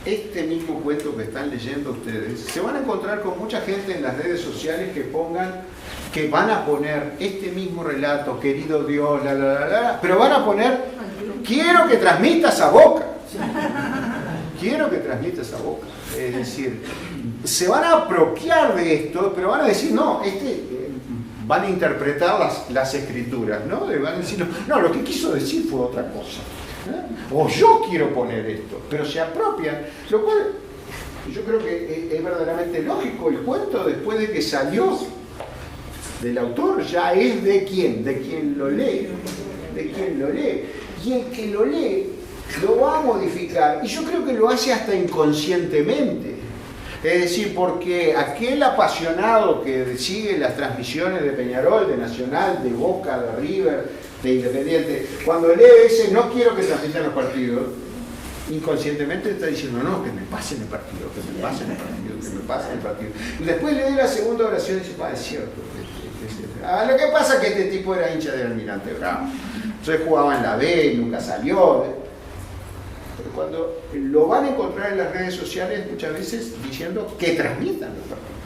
este mismo cuento que están leyendo ustedes, se van a encontrar con mucha gente en las redes sociales que van a poner este mismo relato, querido Dios, pero van a poner, quiero que transmitas a Boca. Quiero que transmitas a Boca. Es decir, se van a apropiar de esto, pero van a decir, no, van a interpretar las escrituras, ¿no? Van a decir, no, lo que quiso decir fue otra cosa. O yo quiero poner esto, pero se apropian, lo cual yo creo que es verdaderamente lógico. El cuento, después de que salió del autor, ya es de quién lo lee, de quien lo lee. Y el que lo lee lo va a modificar, y yo creo que lo hace hasta inconscientemente. Es decir, porque aquel apasionado que sigue las transmisiones de Peñarol, de Nacional, de Boca, de River, de Independiente, cuando lee ese no quiero que transmitan los partidos, inconscientemente está diciendo no, que me pasen el partido, que me pasen el partido, que me pasen el partido. Y después lee la segunda oración y dice, es cierto. Lo que pasa es que este tipo era hincha del Almirante Brown. Entonces jugaba en la B, nunca salió. Pero cuando lo van a encontrar en las redes sociales muchas veces diciendo que transmitan los partidos.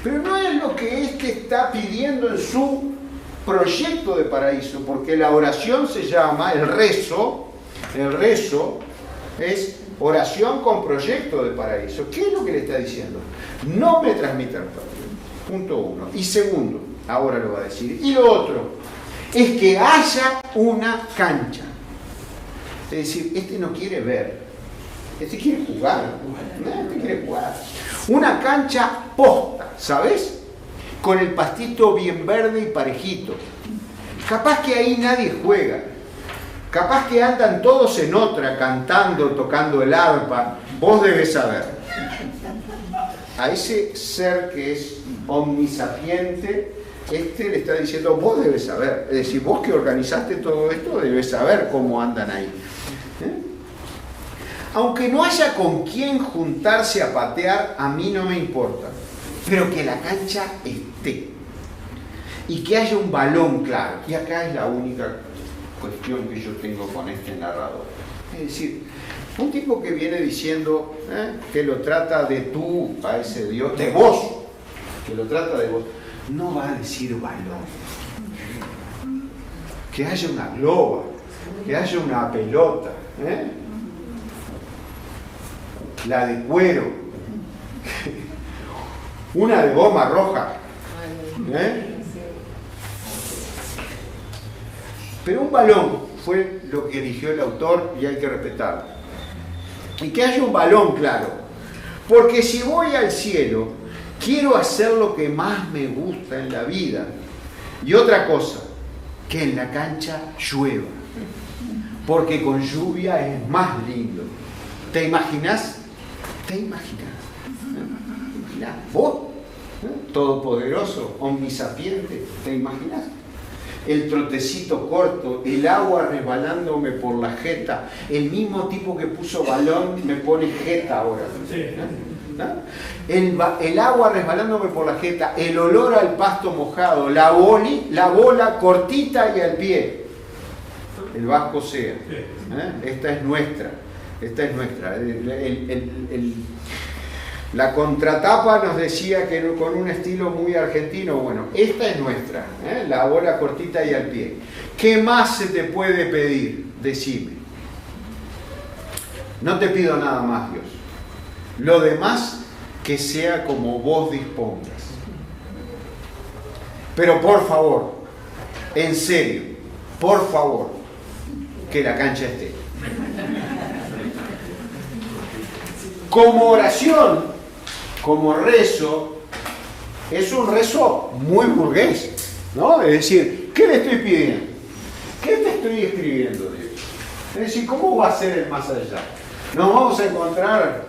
Pero no es lo que este está pidiendo en su proyecto de paraíso, porque la oración se llama, el rezo es oración con proyecto de paraíso. ¿Qué es lo que le está diciendo? No me transmitan los partidos. Punto uno. Y segundo, ahora lo va a decir. Y lo otro es que haya una cancha. Es decir, este no quiere ver, este quiere jugar. Este quiere jugar. Una cancha posta, ¿sabes? Con el pastito bien verde y parejito. Capaz que ahí nadie juega. Capaz que andan todos en otra, cantando, tocando el arpa. Vos debés saber. A ese ser que es omnisapiente, le está diciendo, vos debes saber. Es decir, vos que organizaste todo esto, debes saber cómo andan ahí. Aunque no haya con quién juntarse a patear, a mí no me importa. Pero que la cancha esté. Y que haya un balón claro. Y acá es la única cuestión que yo tengo con este narrador. Es decir, un tipo que viene diciendo que lo trata de tú a ese Dios, de vos, que lo trata de vos, no va a decir balón. Que haya una globa, que haya una pelota, la de cuero, una de goma roja, pero un balón fue lo que eligió el autor y hay que respetarlo. Y que haya un balón claro, porque si voy al cielo quiero hacer lo que más me gusta en la vida. Y otra cosa, que en la cancha llueva, porque con lluvia es más lindo. ¿Te imaginás? ¿Te imaginás? ¿Vos? Todopoderoso, omnisapiente, ¿te imaginás? El trotecito corto, el agua resbalándome por la jeta, el mismo tipo que puso balón me pone jeta ahora. ¿No? El agua resbalándome por la jeta, el olor al pasto mojado, la bola cortita y al pie. El Vasco Sea. Esta es nuestra. La contratapa nos decía que con un estilo muy argentino. Bueno, esta es nuestra, la bola cortita y al pie. ¿Qué más se te puede pedir? Decime. No te pido nada más, Dios. Lo demás, que sea como vos dispongas. Pero por favor, en serio, por favor, que la cancha esté. Como oración, como rezo, es un rezo muy burgués, ¿no? Es decir, ¿qué le estoy pidiendo? ¿Qué te estoy escribiendo, Dios? Es decir, ¿cómo va a ser el más allá? Nos vamos a encontrar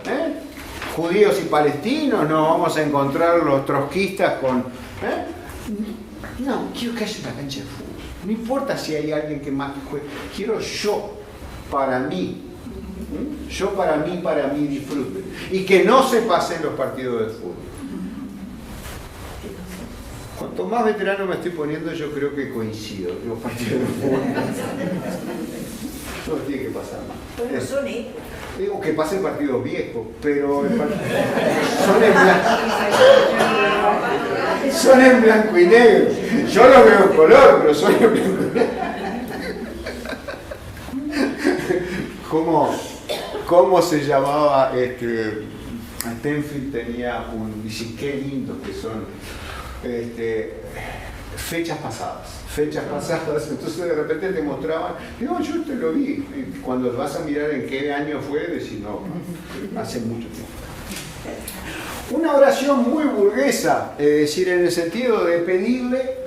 judíos y palestinos, nos vamos a encontrar los trotskistas con... No, quiero que haya una cancha de fútbol. No importa si hay alguien que más juegue. Quiero yo, para mí. Yo para mí disfrute. Y que no se pasen los partidos de fútbol. Cuanto más veterano me estoy poniendo, yo creo que coincido. Los partidos de fútbol no tiene que pasar más. Pero son estos. Digo que pasen partidos viejos, pero son en blanco y negro. Yo los veo en color, pero son en blanco y negro. ¿Cómo se llamaba? Stenfield tenía dice, qué lindos que son. fechas pasadas, entonces de repente te mostraban, digo, yo te lo vi, y cuando vas a mirar en qué año fue, decís, no, hace mucho tiempo. Una oración muy burguesa, es decir, en el sentido de pedirle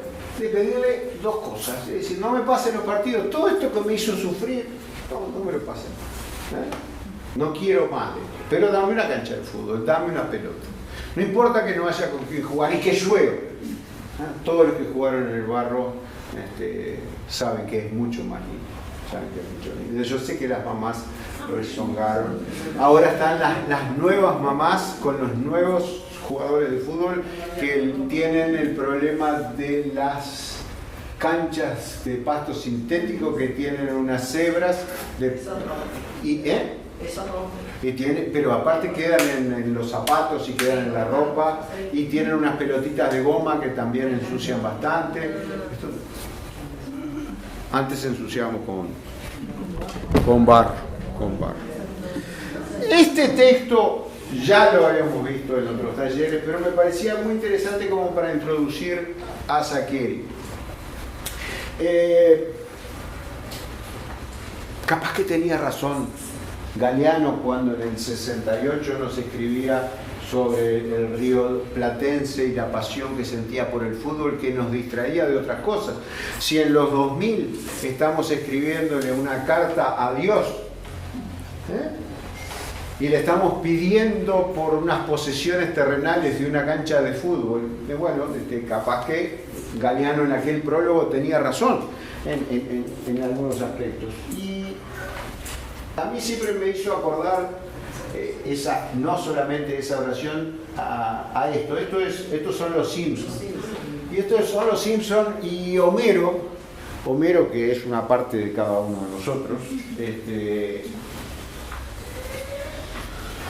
dos cosas, es decir, no me pasen los partidos, todo esto que me hizo sufrir, no me lo pasen, no quiero más de esto, pero dame una cancha de fútbol, dame una pelota, no importa que no haya con quién jugar y que llueve. Todos los que jugaron en el barro saben que es mucho más lindo. Yo sé que las mamás lo rezongaron. Ahora están las nuevas mamás con los nuevos jugadores de fútbol que tienen el problema de las canchas de pasto sintético que tienen unas cebras pero aparte quedan en los zapatos y quedan en la ropa y tienen unas pelotitas de goma que también ensucian bastante. Antes ensuciamos con barro. Este texto ya lo habíamos visto en otros talleres, pero me parecía muy interesante como para introducir a Saccheri. Capaz que tenía razón Galeano cuando en el 68 nos escribía sobre el río platense y la pasión que sentía por el fútbol que nos distraía de otras cosas. Si en los 2000 estamos escribiéndole una carta a Dios y le estamos pidiendo por unas posesiones terrenales de una cancha de fútbol, capaz que Galeano en aquel prólogo tenía razón en algunos aspectos. Y a mí siempre me hizo acordar no solamente esa oración a esto. Estos son los Simpsons. Y estos son los Simpsons y Homero, que es una parte de cada uno de nosotros,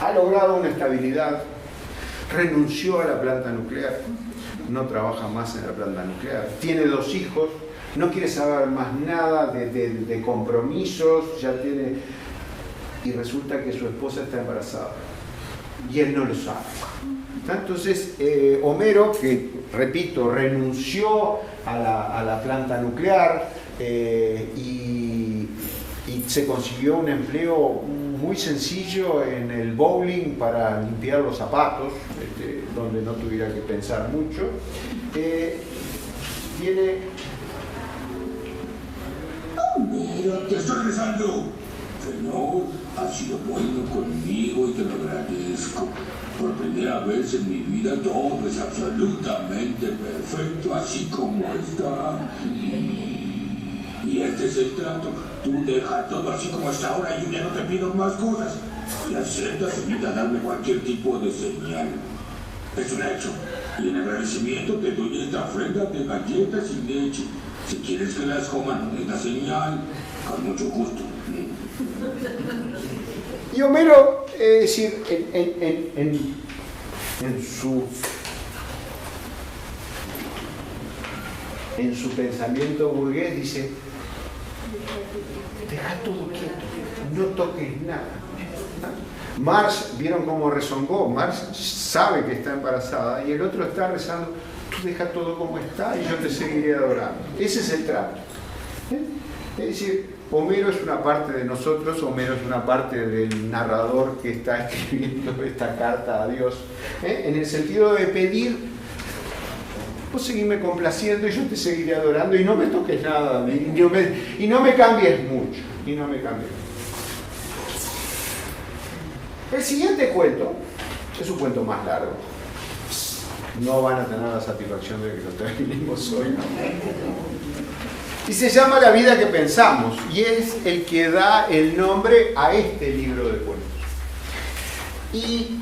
ha logrado una estabilidad, renunció a la planta nuclear, no trabaja más en la planta nuclear, tiene 2 hijos, no quiere saber más nada de compromisos, ya tiene... Y resulta que su esposa está embarazada y él no lo sabe. Entonces Homero, que repito, renunció a la planta nuclear y se consiguió un empleo muy sencillo en el bowling para limpiar los zapatos, donde no tuviera que pensar mucho, tiene... Homero, te estoy rezando. Señor, has sido bueno conmigo y te lo agradezco. Por primera vez en mi vida todo es absolutamente perfecto así como está. Y este es el trato. Tú deja todo así como está ahora y yo ya no te pido más cosas. Y aceptas evita darme cualquier tipo de señal. Es un hecho. Y en agradecimiento te doy esta ofrenda de galletas y leche. Si quieres que las coma, no des la señal. Con mucho gusto. Y Homero, es decir, en su pensamiento burgués dice, deja todo quieto, no toques nada. Marge, ¿vieron cómo rezongó? Marge sabe que está embarazada y el otro está rezando, tú deja todo como está y yo te seguiré adorando. Ese es el trato. Es decir, Homero es una parte de nosotros, Homero es una parte del narrador que está escribiendo esta carta a Dios, en el sentido de pedir, vos seguime complaciendo y yo te seguiré adorando y no me toques nada, y no me cambies mucho, El siguiente cuento es un cuento más largo. No van a tener la satisfacción de que lo terminemos hoy, ¿no? Y se llama La vida que pensamos, y es el que da el nombre a este libro de cuentos. Y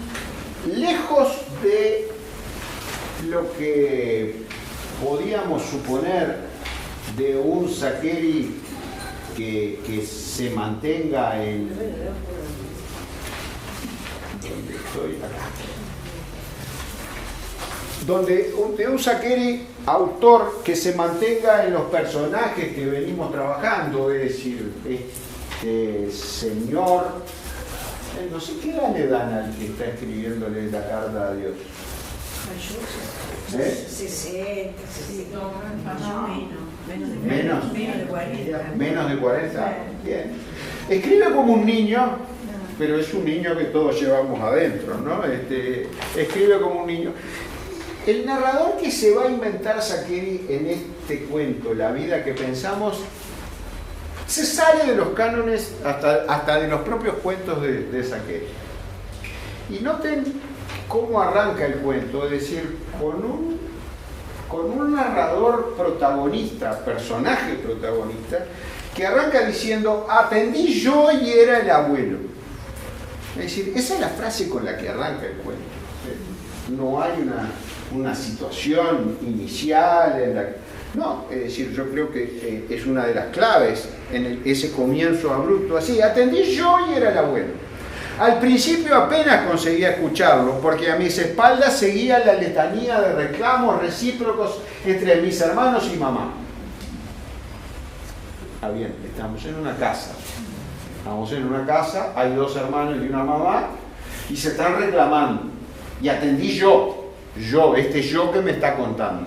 lejos de lo que podíamos suponer de un Saccheri que se mantenga en... ¿Dónde estoy? Acá. De un Saccheri autor que se mantenga en los personajes que venimos trabajando, es decir, este señor, no sé qué edad le dan al que está escribiéndole la carta a Dios. ¿Eh? 60, 60, más o menos. ¿Menos? Menos de 40. Menos de 40. Bien. Escribe como un niño, pero es un niño que todos llevamos adentro, ¿no? Escribe como un niño. El narrador que se va a inventar Saccheri en este cuento, La vida que pensamos, se sale de los cánones hasta de los propios cuentos de Saccheri. Y noten cómo arranca el cuento, es decir, con un narrador protagonista, personaje protagonista, que arranca diciendo, atendí yo y era el abuelo. Es decir, esa es la frase con la que arranca el cuento. No hay una situación inicial en la... No, es decir, yo creo que es una de las claves en ese comienzo abrupto, así, atendí yo y era el abuelo. Al principio apenas conseguía escucharlo, porque a mis espaldas seguía la letanía de reclamos recíprocos entre mis hermanos y mamá. Ah, bien, estamos en una casa. Estamos en una casa, hay dos hermanos y una mamá, y se están reclamando. Y atendí yo, este yo que me está contando.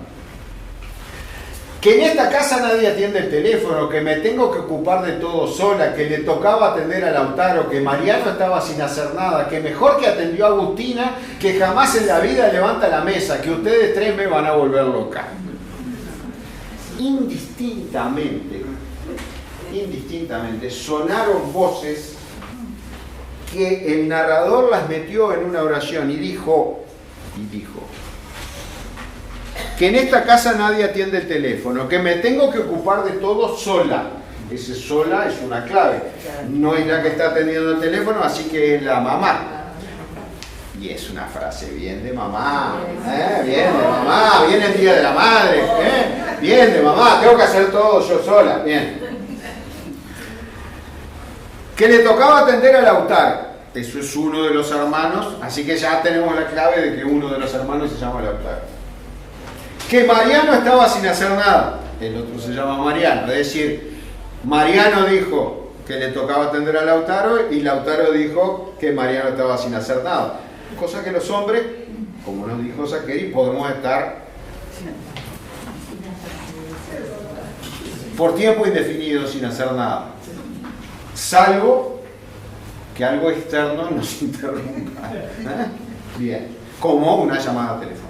Que en esta casa nadie atiende el teléfono, que me tengo que ocupar de todo sola, que le tocaba atender a Lautaro, que Mariano estaba sin hacer nada, que mejor que atendió a Agustina, que jamás en la vida levanta la mesa, que ustedes tres me van a volver loca. Indistintamente sonaron voces que el narrador las metió en una oración y dijo, que en esta casa nadie atiende el teléfono, que me tengo que ocupar de todo sola. Ese sola es una clave. No es la que está atendiendo el teléfono, así que es la mamá. Y es una frase bien de mamá, bien de mamá, bien el día de la madre, bien de mamá, tengo que hacer todo yo sola, bien. Que le tocaba atender a Lautaro. Eso es uno de los hermanos, así que ya tenemos la clave de que uno de los hermanos se llama Lautaro. Que Mariano estaba sin hacer nada, el otro se llama Mariano, es decir, Mariano dijo que le tocaba atender a Lautaro y Lautaro dijo que Mariano estaba sin hacer nada. Cosa que los hombres, como nos dijo Saccheri, podemos estar por tiempo indefinido sin hacer nada, salvo que algo externo nos interrumpa. Bien, como una llamada telefónica.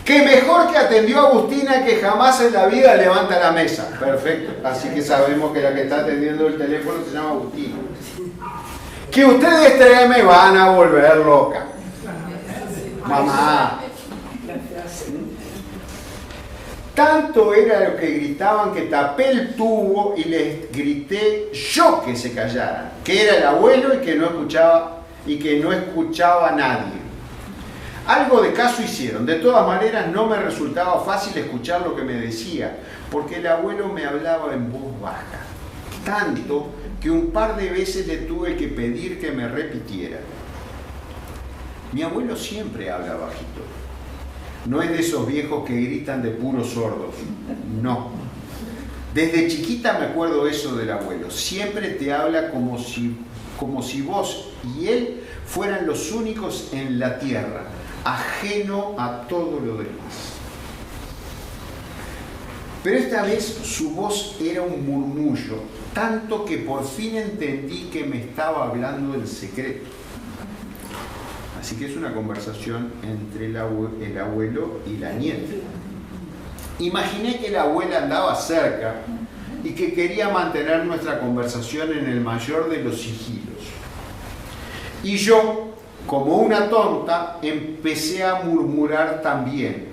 Que mejor que atendió a Agustina, que jamás en la vida levanta la mesa. Perfecto, así que sabemos que la que está atendiendo el teléfono se llama Agustina. Que ustedes tres me van a volver loca. Mamá. Tanto era lo que gritaban que tapé el tubo y les grité yo que se callaran, que era el abuelo y que no escuchaba a nadie. Algo de caso hicieron. De todas maneras no me resultaba fácil escuchar lo que me decía, porque el abuelo me hablaba en voz baja, tanto que un par de veces le tuve que pedir que me repitiera. Mi abuelo siempre habla bajito. No es de esos viejos que gritan de puros sordos. No. Desde chiquita me acuerdo eso del abuelo. Siempre te habla como si vos y él fueran los únicos en la tierra, ajeno a todo lo demás. Pero esta vez su voz era un murmullo, tanto que por fin entendí que me estaba hablando en secreto. Así que es una conversación entre el abuelo y la nieta. Imaginé que la abuela andaba cerca y que quería mantener nuestra conversación en el mayor de los sigilos. Y yo, como una tonta, empecé a murmurar también,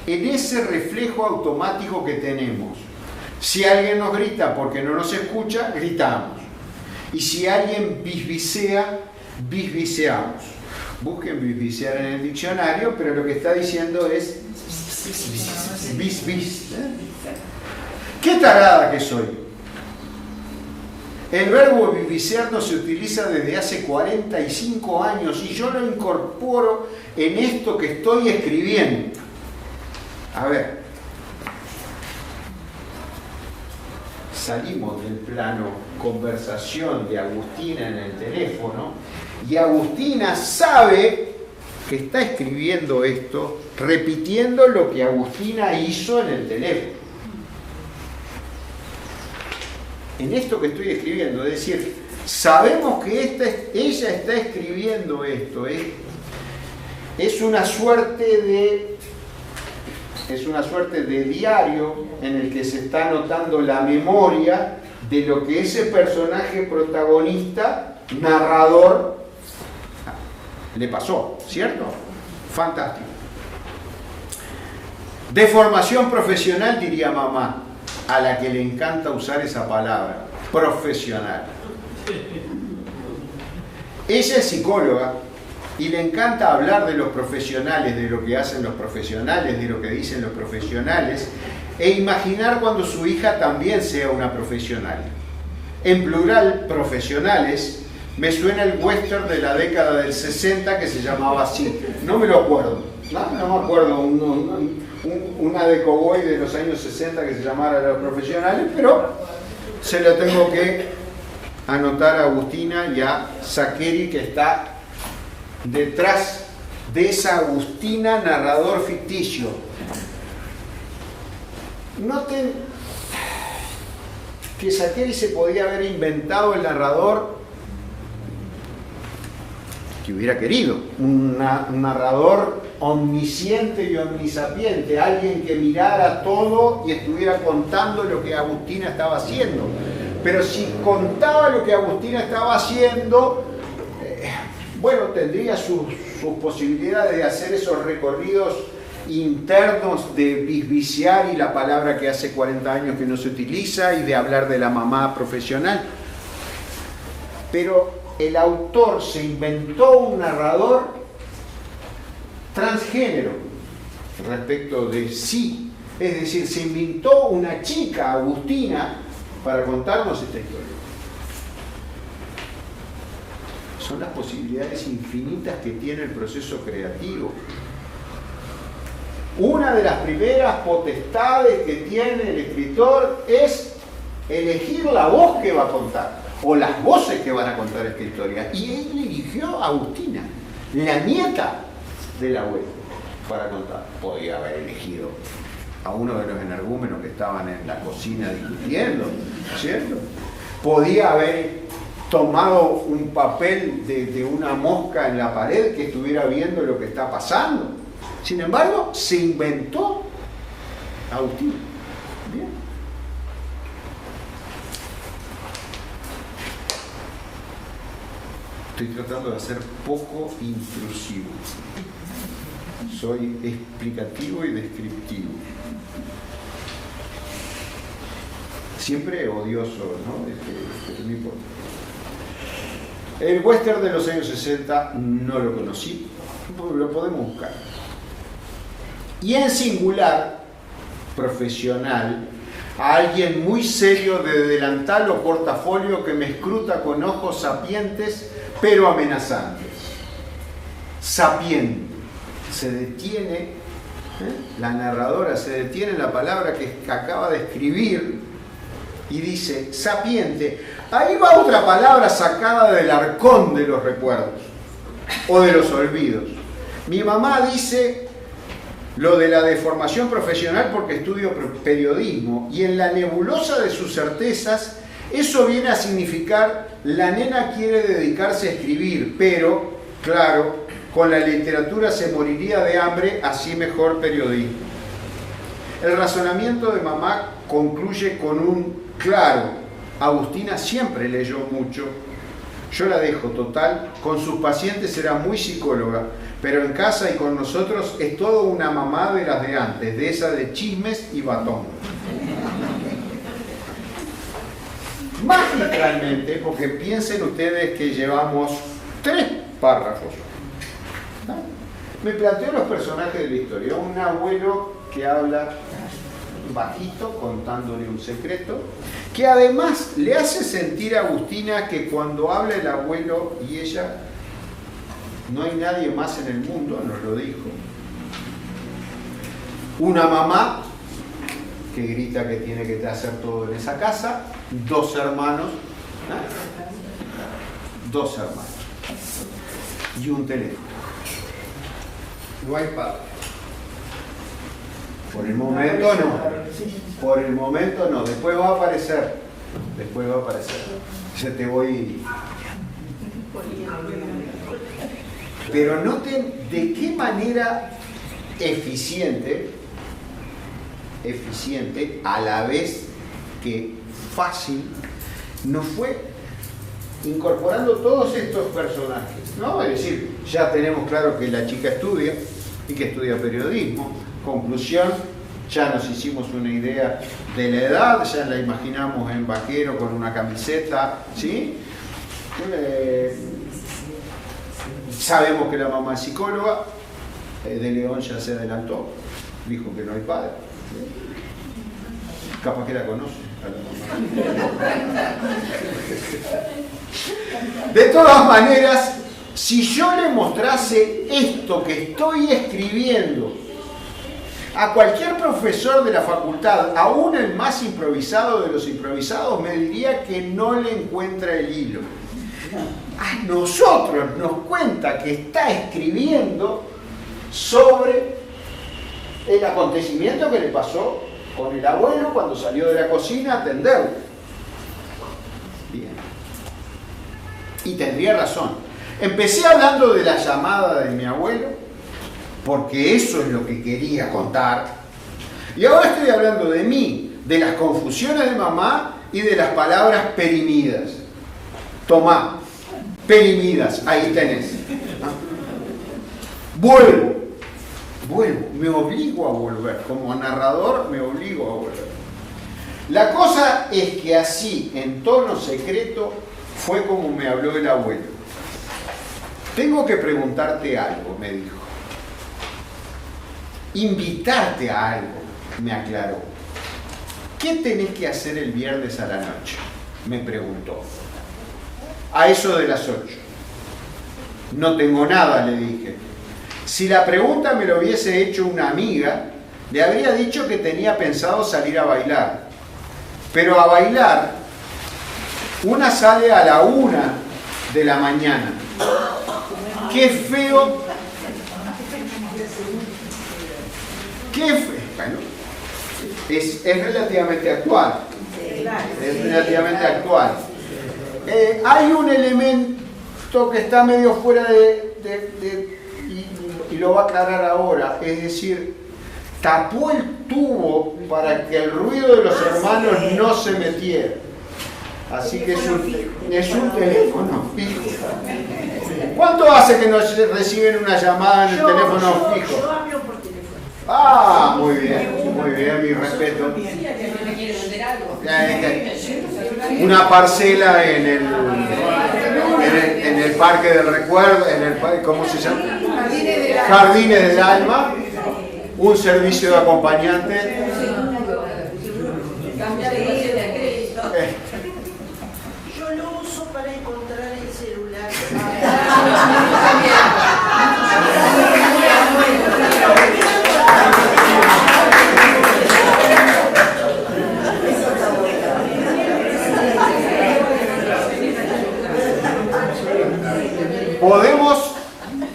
en ese reflejo automático que tenemos. Si alguien nos grita porque no nos escucha, gritamos. Y si alguien bisbisea, bisbiseamos. Busquen bisbisear en el diccionario, pero lo que está diciendo es bis, bis. ¡Qué tarada que soy! El verbo bisbisear no se utiliza desde hace 45 años y yo lo incorporo en esto que estoy escribiendo. A ver, salimos del plano conversación de Agustina en el teléfono y Agustina sabe que está escribiendo esto repitiendo lo que Agustina hizo en el teléfono. En esto que estoy escribiendo, es decir, sabemos que ella está escribiendo esto, es una suerte de diario en el que se está anotando la memoria de lo que ese personaje protagonista, narrador, le pasó, ¿cierto? Fantástico. De formación profesional, diría mamá, a la que le encanta usar esa palabra, profesional. Ella es psicóloga y le encanta hablar de los profesionales, de lo que hacen los profesionales, de lo que dicen los profesionales, e imaginar cuando su hija también sea una profesional. En plural, profesionales, me suena el western de la década del 60 que se llamaba así. No me lo acuerdo. No me acuerdo una de cowboy de los años 60 que se llamara Los Profesionales, pero se lo tengo que anotar a Agustina y a Saccheri, que está detrás de esa Agustina, narrador ficticio. Noten que Saccheri se podía haber inventado el narrador que hubiera querido, un narrador omnisciente y omnisapiente, alguien que mirara todo y estuviera contando lo que Agustina estaba haciendo. Pero si contaba lo que Agustina estaba haciendo, bueno, tendría sus posibilidades de hacer esos recorridos internos de bisbiciar y la palabra que hace 40 años que no se utiliza y de hablar de la mamá profesional. Pero el autor se inventó un narrador transgénero respecto de sí. Es decir, se inventó una chica, Agustina, para contarnos esta historia. Son las posibilidades infinitas que tiene el proceso creativo. Una de las primeras potestades que tiene el escritor es elegir la voz que va a contar, o las voces que van a contar esta historia. Y él eligió a Agustina, la nieta del abuelo, para contar. Podía haber elegido a uno de los energúmenos que estaban en la cocina discutiendo, ¿cierto? Podía haber tomado un papel de una mosca en la pared que estuviera viendo lo que está pasando. Sin embargo, se inventó Agustina. Bien. Estoy tratando de ser poco intrusivo. Soy explicativo y descriptivo. Siempre odioso, ¿no? Pero no importa. El western de los años 60 no lo conocí, lo podemos buscar. Y en singular, profesional, a alguien muy serio de delantal o portafolio que me escruta con ojos sapientes pero amenazantes. Sapiente. Se detiene, la narradora se detiene en la palabra que acaba de escribir y dice, sapiente. Ahí va otra palabra sacada del arcón de los recuerdos o de los olvidos. Mi mamá dice lo de la deformación profesional porque estudio periodismo, y en la nebulosa de sus certezas eso viene a significar la nena quiere dedicarse a escribir, pero, claro, con la literatura se moriría de hambre, así mejor periodismo. El razonamiento de mamá concluye con un claro. Agustina siempre leyó mucho. Yo la dejo, total. Con sus pacientes era muy psicóloga, pero en casa y con nosotros es toda una mamá de las de antes, de esa de chismes y batón. Magistralmente, porque piensen ustedes que llevamos 3 párrafos. ¿No? Me planteo los personajes de la historia. Un abuelo que habla bajito, contándole un secreto, que además le hace sentir a Agustina que cuando habla el abuelo y ella, no hay nadie más en el mundo, nos lo dijo. Una mamá que grita que tiene que hacer todo en esa casa, 2 hermanos, 2 hermanos y un teléfono. No hay padre. Por el momento no. Por el momento no. Después va a aparecer. Después va a aparecer. Ya te voy. Pero noten de qué manera eficiente, a la vez que fácil, nos fue incorporando todos estos personajes, ¿no? Es decir, ya tenemos claro que la chica estudia y que estudia periodismo. Conclusión, ya nos hicimos una idea de la edad, ya la imaginamos en vaquero con una camiseta, ¿sí? Sabemos que la mamá es psicóloga, de León ya se adelantó, dijo que no hay padre. Capaz que la conoce a la mamá. De todas maneras, si yo le mostrase esto que estoy escribiendo a cualquier profesor de la facultad, aún el más improvisado de los improvisados, me diría que no le encuentra el hilo. A nosotros nos cuenta que está escribiendo sobre el acontecimiento que le pasó con el abuelo cuando salió de la cocina a atenderlo. Bien. Y tendría razón. Empecé hablando de la llamada de mi abuelo, porque eso es lo que quería contar. Y ahora estoy hablando de mí, de las confusiones de mamá y de las palabras perimidas. Tomá, perimidas, ahí tenés. Vuelvo, me obligo a volver. Como narrador me obligo a volver. La cosa es que así, en tono secreto, fue como me habló el abuelo. Tengo que preguntarte algo, me dijo. Invitarte a algo, me aclaró. ¿Qué tenés que hacer el viernes a la noche?, me preguntó. A eso de las 8. No tengo nada, le dije. Si la pregunta me lo hubiese hecho una amiga, le habría dicho que tenía pensado salir a bailar. Pero a bailar, una sale a la 1 de la mañana. Qué feo. Bueno, es relativamente actual. Es relativamente actual. Hay un elemento que está medio fuera y lo va a aclarar ahora. Es decir, tapó el tubo para que el ruido de los hermanos no se metiera. Así que es un teléfono fijo. ¿Cuánto hace que no reciben una llamada en el teléfono fijo? Yo hablo por teléfono. Ah, muy bien, mi respeto. Una parcela en el Parque del Recuerdo, ¿cómo se llama? Jardines del Alma, un servicio de acompañante. Yo lo uso para encontrar el celular.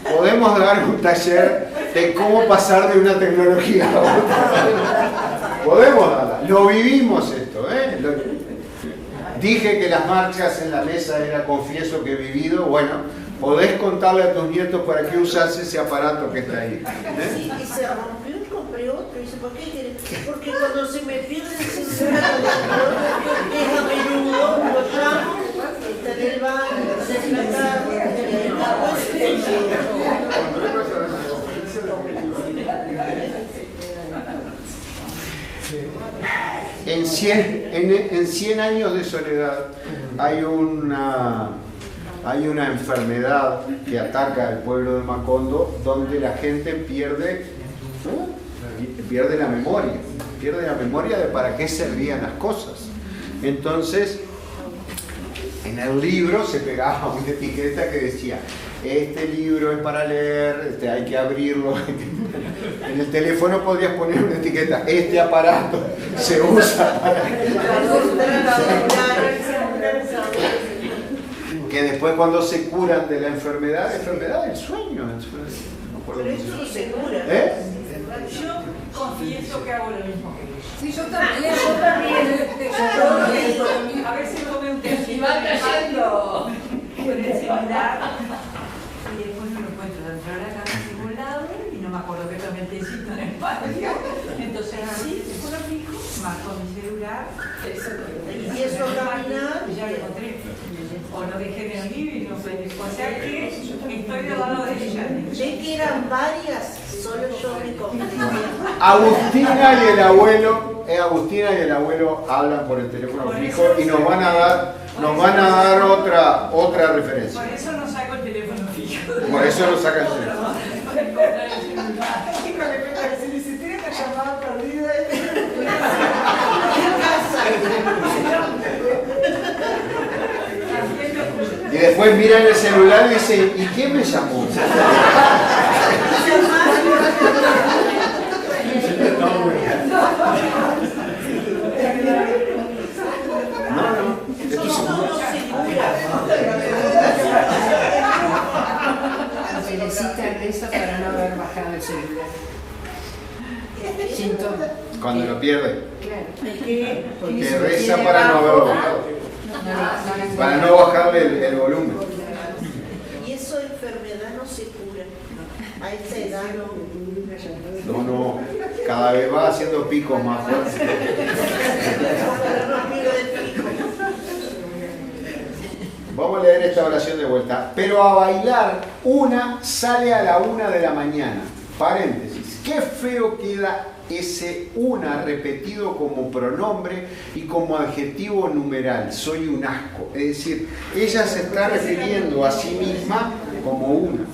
Podemos dar un taller de cómo pasar de una tecnología a otra. Podemos darla. Lo vivimos esto, ¿eh? Dije que las marchas en la mesa era confieso que he vivido. Bueno, podés contarle a tus nietos para qué usas ese aparato que está ahí. Sí, y se rompió y compré otro. Y dice, ¿por qué querés? Porque cuando se me pierde el celular, es a menudo, lo llamo, está en el baño, está en la cama, En 100 años de soledad hay una enfermedad que ataca al pueblo de Macondo, donde la gente pierde la memoria de para qué servían las cosas. Entonces, en el libro se pegaba una etiqueta que decía: este libro es para leer, hay que abrirlo. En el teléfono podrías poner una etiqueta: este aparato se usa para... que después cuando se curan de la enfermedad del sueño. No me acuerdo Pero cómo se esto llama. no se cura. Yo confieso que hago lo mismo que ella. Sí, yo también. Yo también. A veces tomé un té Y va cayendo. con el celular y después no lo encuentro dentro de la casa en ningún lado y no me acuerdo que tomé el tecito en el patio. Entonces así, después lo fijo, marco mi celular Y empiezo a caminar. y ya lo encontré. O lo dejé en el living, no sé. O sea que estoy del lado de ella. Ve que eran varias, solo yo me confundí. Agustina y el abuelo hablan por el teléfono fijo y nos van a dar otra referencia. Por eso no saco el teléfono fijo. Por eso lo saca el teléfono. Híjole, me parece, si tiene una llamada perdida. Y después miran el celular y dicen, ¿y quién me llamó? Esto es Felicita reza para no haber bajado el celular. Síntoma. cuando lo pierde. Claro. Que reza para no haberlo bajado. Para no bajarle el volumen. Y eso de enfermedad no se cura. A esa edad no. No, cada vez va haciendo picos más fuertes. Para no pierda el pico. Vamos a leer esta oración de vuelta. Pero a bailar una sale a la 1 de la mañana. Paréntesis. Qué feo queda ese una repetido como pronombre y como adjetivo numeral. Soy un asco. Es decir, ella se está refiriendo a sí misma como una.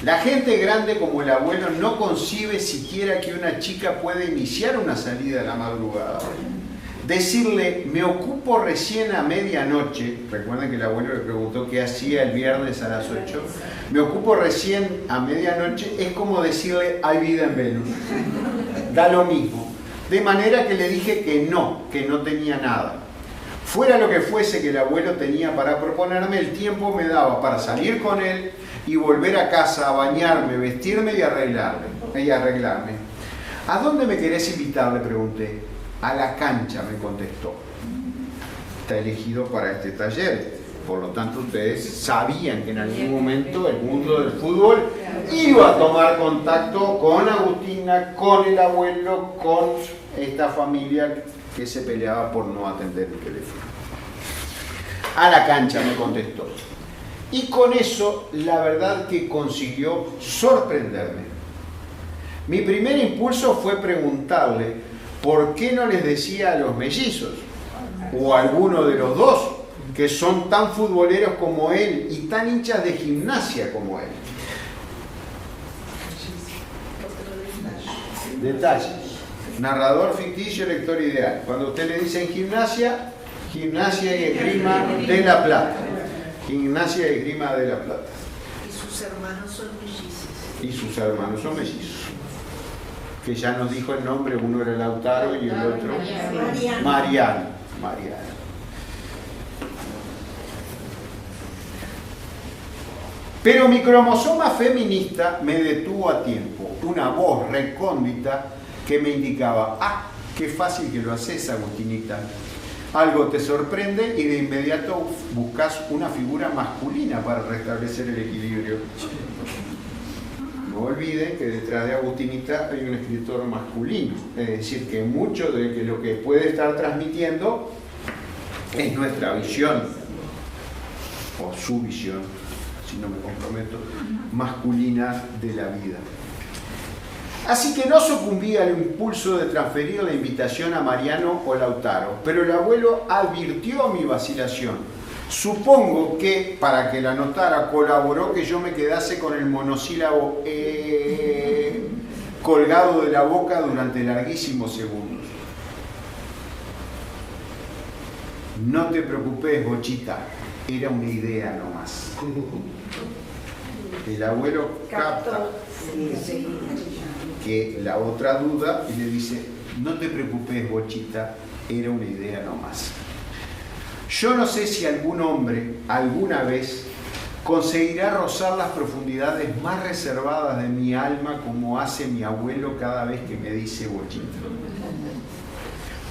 La gente grande como el abuelo no concibe siquiera que una chica puede iniciar una salida a la madrugada. Decirle, me ocupo recién a medianoche, recuerden que el abuelo le preguntó qué hacía el viernes a las 8, me ocupo recién a medianoche, es como decirle, hay vida en Venus. Da lo mismo. De manera que le dije que no tenía nada. Fuera lo que fuese que el abuelo tenía para proponerme, el tiempo me daba para salir con él y volver a casa a bañarme, vestirme y arreglarme. ¿A dónde me querés invitar?, le pregunté. A la cancha, me contestó. Está elegido para este taller. Por lo tanto, ustedes sabían que en algún momento el mundo del fútbol iba a tomar contacto con Agustina, con el abuelo, con esta familia que se peleaba por no atender el teléfono. A la cancha, me contestó. Y con eso, la verdad que consiguió sorprenderme. Mi primer impulso fue preguntarle ¿por qué no les decía a los mellizos, o a alguno de los dos, que son tan futboleros como él y tan hinchas de Gimnasia como él? Detalle. Narrador ficticio, lector ideal. Cuando usted le dice en Gimnasia y Esgrima de La Plata. Gimnasia y Esgrima de La Plata. Y sus hermanos son mellizos. Y sus hermanos son mellizos. Que ya nos dijo el nombre, uno era Lautaro y el otro Mariano. Pero mi cromosoma feminista me detuvo a tiempo. Una voz recóndita que me indicaba, qué fácil que lo haces, Agustinita. Algo te sorprende y de inmediato buscas una figura masculina para restablecer el equilibrio. No olviden que detrás de Agustinita hay un escritor masculino, es decir, que mucho de lo que puede estar transmitiendo es nuestra visión, o su visión, si no me comprometo, masculina de la vida. Así que no sucumbí al impulso de transferir la invitación a Mariano o Lautaro, pero el abuelo advirtió mi vacilación. Supongo que, para que la notara, colaboró que yo me quedase con el monosílabo colgado de la boca durante larguísimos segundos. No te preocupes, Bochita, era una idea nomás. El abuelo capta que la otra duda y le dice, no te preocupes, Bochita, era una idea nomás. Yo no sé si algún hombre, alguna vez, conseguirá rozar las profundidades más reservadas de mi alma como hace mi abuelo cada vez que me dice Bochita.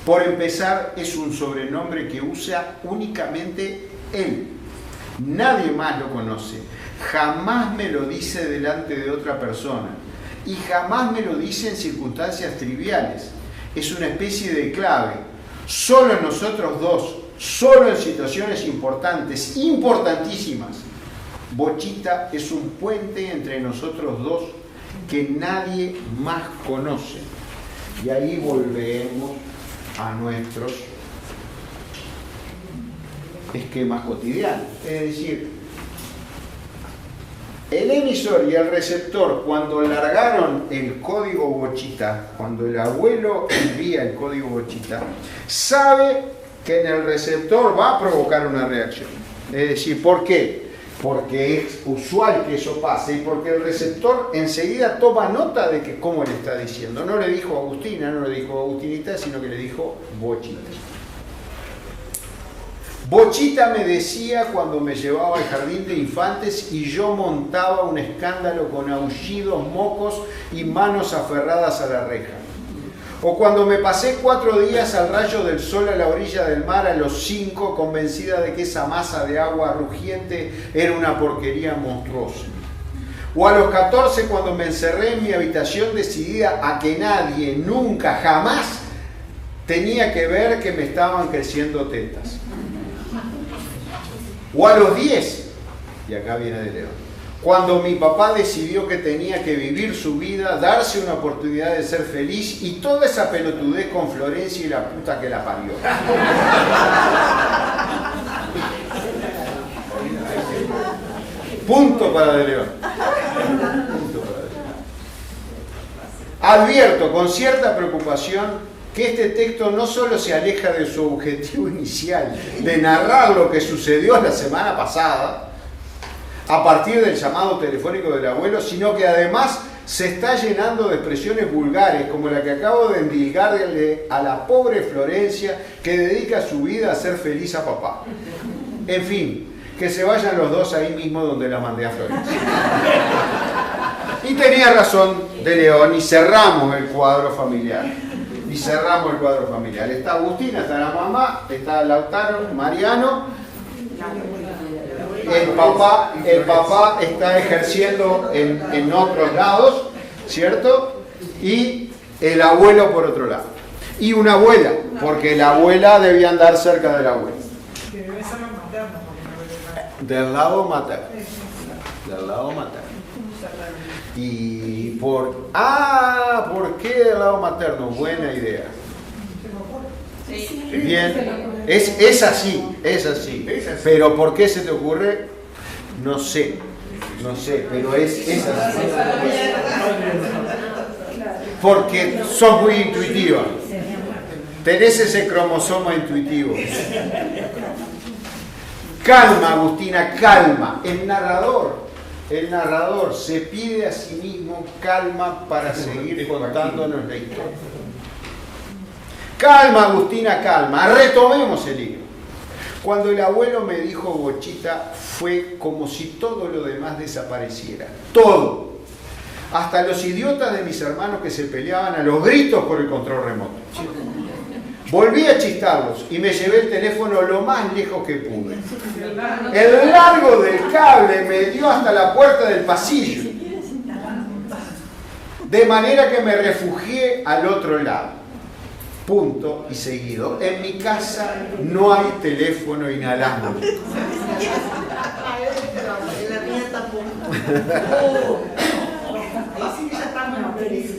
Por empezar, es un sobrenombre que usa únicamente él. Nadie más lo conoce. Jamás me lo dice delante de otra persona. Y jamás me lo dice en circunstancias triviales. Es una especie de clave. Solo nosotros dos, solo en situaciones importantes, importantísimas. Bochita es un puente entre nosotros dos que nadie más conoce. Y ahí volvemos a nuestros esquemas cotidianos. Es decir, el emisor y el receptor, cuando largaron el código Bochita, cuando el abuelo envía el código Bochita, sabe que en el receptor va a provocar una reacción. Es decir, ¿por qué? Porque es usual que eso pase y porque el receptor enseguida toma nota de que cómo le está diciendo. No le dijo Agustina, no le dijo Agustinita, sino que le dijo Bochita. Bochita me decía cuando me llevaba al jardín de infantes y yo montaba un escándalo con aullidos, mocos y manos aferradas a la reja. O cuando me pasé 4 días al rayo del sol a la orilla del mar a los 5, convencida de que esa masa de agua rugiente era una porquería monstruosa. O a los 14 cuando me encerré en mi habitación decidida a que nadie, nunca, jamás tenía que ver que me estaban creciendo tetas. O a los 10, y acá viene de León, cuando mi papá decidió que tenía que vivir su vida, darse una oportunidad de ser feliz y toda esa pelotudez con Florencia y la puta que la parió. Punto para De León. Punto para De León. Advierto con cierta preocupación que este texto no solo se aleja de su objetivo inicial de narrar lo que sucedió la semana pasada, a partir del llamado telefónico del abuelo, sino que además se está llenando de expresiones vulgares, como la que acabo de endilgarle a la pobre Florencia, que dedica su vida a ser feliz a papá. En fin, que se vayan los dos ahí mismo donde la mandé a Florencia. Y tenía razón De León, y cerramos el cuadro familiar. Está Agustina, está la mamá, está Lautaro, Mariano. El papá está ejerciendo en otros lados, ¿cierto? Y el abuelo por otro lado. Y una abuela, porque la abuela debía andar cerca del abuelo. Del lado materno. Y ¿por qué del lado materno? Buena idea. Bien, es así. Pero ¿por qué se te ocurre? No sé, pero es así. Porque sos muy intuitiva. Tenés ese cromosoma intuitivo. Calma, Agustina, calma. El narrador se pide a sí mismo calma para seguir contándonos la historia. Calma, Agustina, calma. Retomemos el libro. Cuando el abuelo me dijo Bochita, fue como si todo lo demás desapareciera. Todo. Hasta los idiotas de mis hermanos que se peleaban a los gritos por el control remoto. Volví a chistarlos y me llevé el teléfono lo más lejos que pude. El largo del cable me dio hasta la puerta del pasillo. De manera que me refugié al otro lado. Punto y seguido. En mi casa no hay teléfono inalámbrico. En la mía tampoco.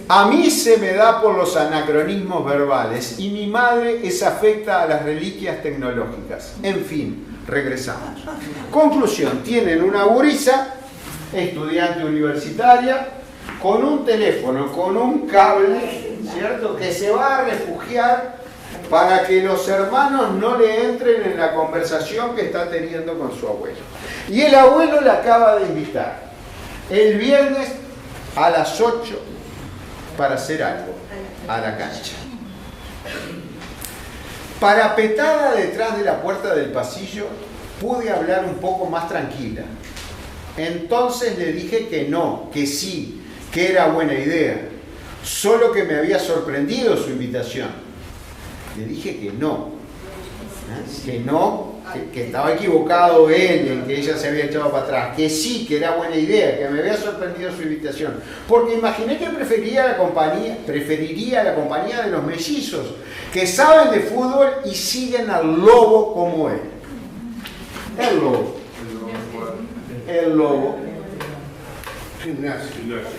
A mí se me da por los anacronismos verbales y mi madre es afecta a las reliquias tecnológicas. En fin, regresamos. Conclusión, tienen una gurisa, estudiante universitaria, con un teléfono, con un cable, ¿cierto?, que se va a refugiar para que los hermanos no le entren en la conversación que está teniendo con su abuelo. Y el abuelo la acaba de invitar el viernes a las 8 para hacer algo a la cancha. Parapetada detrás de la puerta del pasillo, pude hablar un poco más tranquila. Entonces le dije que no, que sí, que era buena idea, solo que me había sorprendido su invitación. Le dije que no, que estaba equivocado él, en que ella se había echado para atrás, que sí, que era buena idea, que me había sorprendido su invitación, porque imaginé que preferiría la compañía de los mellizos, que saben de fútbol y siguen al lobo como él. El lobo.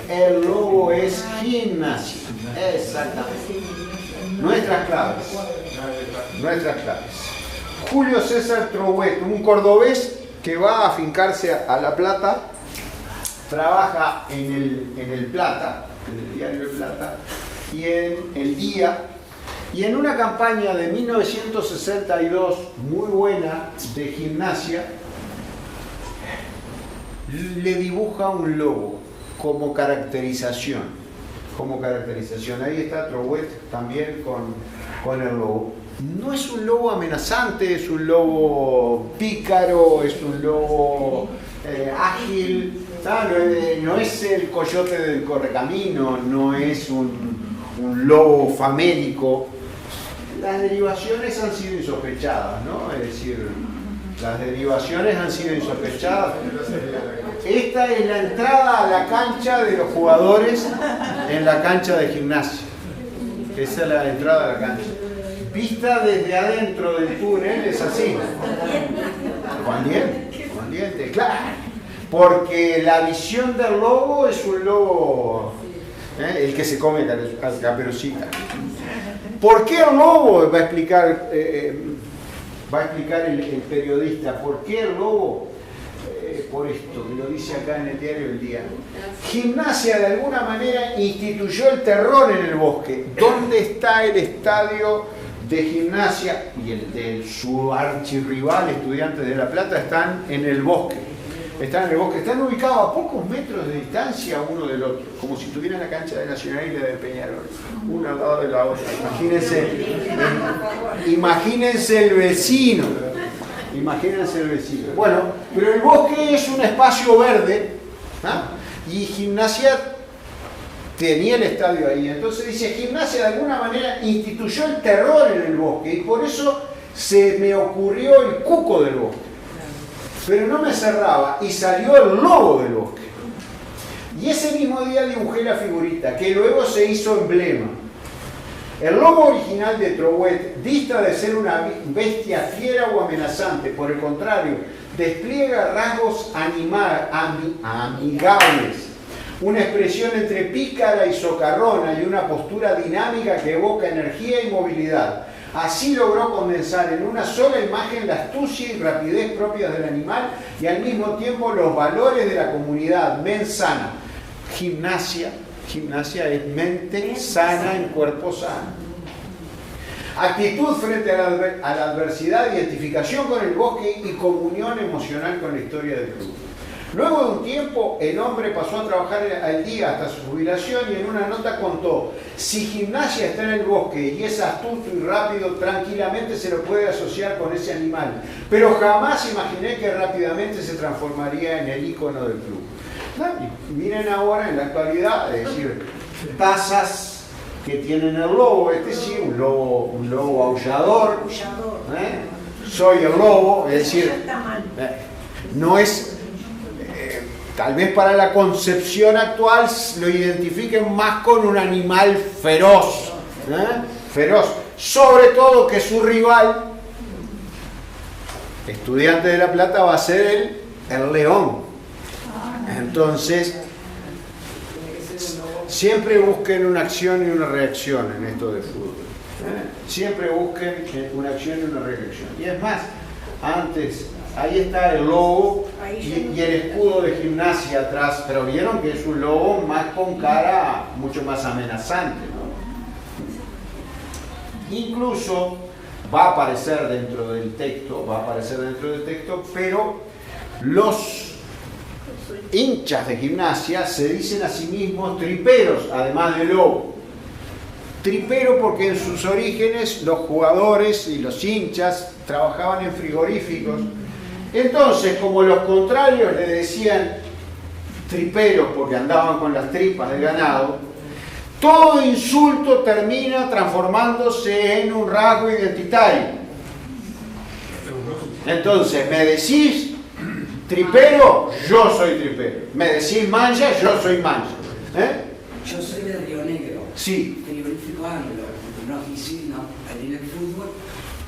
El lobo es gimnasia. Exactamente. Nuestras claves. Julio César Trouet, un cordobés que va a afincarse a La Plata, trabaja en el Plata, en el diario El Plata, y en El Día, y en una campaña de 1962 muy buena de Gimnasia, le dibuja un lobo como caracterización. Ahí está Trouet también con el lobo. No es un lobo amenazante, es un lobo pícaro, es un lobo ágil, no es el coyote del correcamino, no es un lobo famélico. Las derivaciones han sido insospechadas, ¿no? Es decir, las derivaciones han sido insospechadas. Esta es la entrada a la cancha de los jugadores en la cancha de Gimnasia. Esa es la entrada a la cancha. Vista desde adentro del túnel es así. Con dientes, claro. Porque la visión del lobo es un lobo, el que se come Caperucita. ¿Por qué el lobo? Va a explicar el periodista. ¿Por qué el lobo? Por esto, que lo dice acá en el diario El Día. Gimnasia de alguna manera instituyó el terror en el bosque. ¿Dónde está el estadio de Gimnasia? Y el de su archirrival, Estudiantes de La Plata, están en el bosque. Están ubicados a pocos metros de distancia uno del otro, como si tuvieran la cancha de Nacional y la de Peñarol, una al lado de la otra. Imagínense el vecino. Bueno, pero el bosque es un espacio verde, y Gimnasia tenía el estadio ahí. Entonces dice, Gimnasia de alguna manera instituyó el terror en el bosque, y por eso se me ocurrió el cuco del bosque. Pero no me cerraba y salió el lobo del bosque. Y ese mismo día dibujé la figurita, que luego se hizo emblema. El lobo original de Trouet dista de ser una bestia fiera o amenazante. Por el contrario, despliega rasgos amigables, una expresión entre pícara y socarrona y una postura dinámica que evoca energía y movilidad. Así logró condensar en una sola imagen la astucia y rapidez propias del animal y al mismo tiempo los valores de la comunidad. Men sana. Gimnasia es mente sana en cuerpo sano. Actitud frente a la adversidad, identificación con el bosque y comunión emocional con la historia del club. Luego de un tiempo, el hombre pasó a trabajar al día hasta su jubilación y en una nota contó: si Gimnasia está en el bosque y es astuto y rápido, tranquilamente se lo puede asociar con ese animal, pero jamás imaginé que rápidamente se transformaría en el ícono del club. Y miren ahora en la actualidad, es decir, tazas que tienen el lobo, sí, un lobo aullador, soy el lobo, es decir, no es... Tal vez para la concepción actual lo identifiquen más con un animal feroz, sobre todo que su rival, Estudiante de La Plata, va a ser el león. Entonces, siempre busquen una acción y una reacción en esto de fútbol. Siempre busquen una acción y una reacción. Y es más, antes... Ahí está el lobo y el escudo de Gimnasia atrás, pero vieron que es un lobo más con cara mucho más amenazante, ¿no? Incluso va a aparecer dentro del texto, pero los hinchas de Gimnasia se dicen a sí mismos triperos, además de lobo. Tripero porque en sus orígenes los jugadores y los hinchas trabajaban en frigoríficos. Entonces, como los contrarios le decían triperos porque andaban con las tripas del ganado, todo insulto termina transformándose en un rasgo identitario. Entonces, me decís tripero, yo soy tripero. Me decís mancha, yo soy mancha. Yo soy del Río Negro. Sí. Frigorífico Anglo. Ahí en el fútbol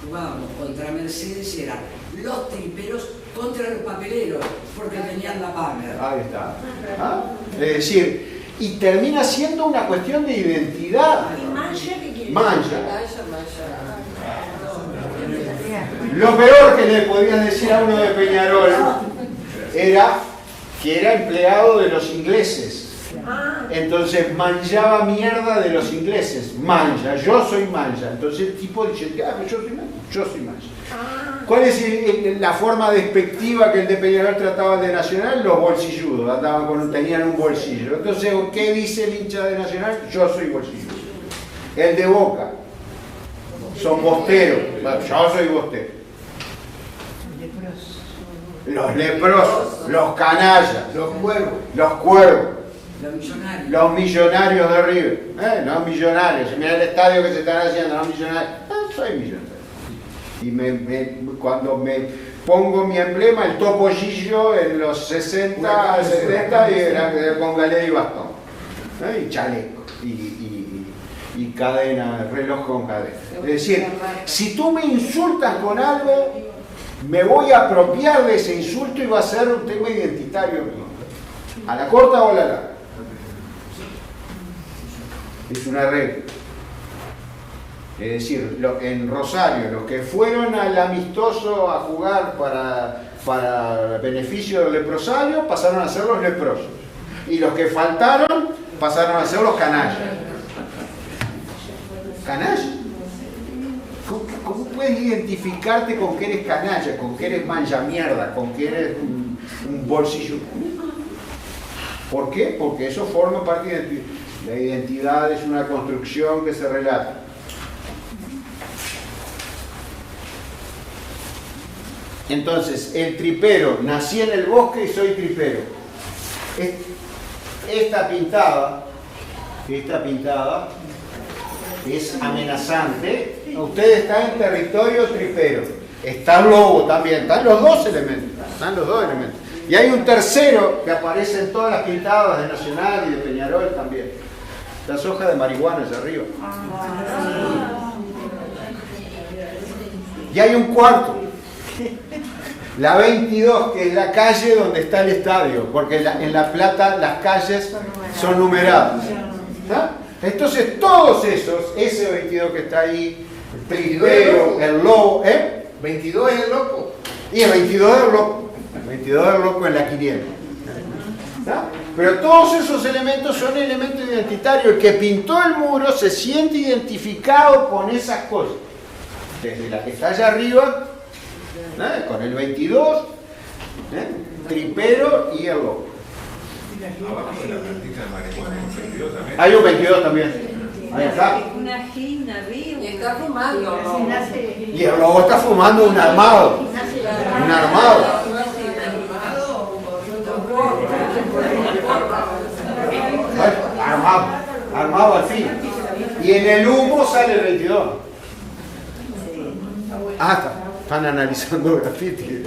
jugábamos contra Mercedes y eran los triperos contra los papeleros, porque tenían la Palmer. Ahí está. ¿Ah? Es decir, y termina siendo una cuestión de identidad. ¿Y mancha qué quiere Mancha. decir? Lo peor que le podías decir a uno de Peñarol era que era empleado de los ingleses. Entonces manchaba mierda de los ingleses. Mancha, yo soy mancha. Entonces el tipo dice, yo soy mancha, yo soy mancha. ¿Cuál es la forma despectiva que el de Peñarol trataba de Nacional? Los bolsilludos, tenían un bolsillo. Entonces, ¿qué dice el hincha de Nacional? Yo soy bolsilludo. El de Boca, son bosteros. Yo soy bostero. Los leprosos, los canallas, Los cuervos. los cuervos, Los millonarios. los millonarios de River. No millonarios, mira el estadio que se están haciendo, los millonarios. Soy millonario. Y cuando me pongo mi emblema, el topollillo en los 60, 70, y era con galera y bastón. Y chaleco, y cadena, reloj con cadena. Es decir, si tú me insultas con algo, me voy a apropiar de ese insulto y va a ser un tema identitario mío. A la corta o a la larga. Es una regla. Es decir, en Rosario, los que fueron al amistoso a jugar para beneficio del leprosario pasaron a ser los leprosos. Y los que faltaron pasaron a ser los canallas. ¿Canalla? ¿Cómo puedes identificarte con que eres canalla, con que eres mancha mierda, con que eres un bolsillo? ¿Por qué? Porque eso forma parte de la identidad, es una construcción que se relata. Entonces, el tripero, nací en el bosque y soy tripero. Esta pintada es amenazante. Usted está en territorio tripero. Está el lobo también. Están los dos elementos. Y hay un tercero que aparece en todas las pintadas de Nacional y de Peñarol también. Las hojas de marihuana allá arriba. Y hay un cuarto. La 22, que es la calle donde está el estadio, porque en La Plata las calles son numeradas. ¿Ah? Entonces todos esos, ese 22 que está ahí, el tripero, el lobo, 22 es el loco. y el 22 del loco. El 22 del loco en la quiniela. ¿Ah? Pero todos esos elementos son elementos identitarios. El que pintó el muro se siente identificado con esas cosas. Desde la que está allá arriba, con el 22, tripero y el loco. Hay un 22 también. Ahí está. Una G, una B. Y está fumando. Y el lobo está fumando un armado. Un armado. Armado al fin. Y en el humo sale el 22. Están analizando graffiti.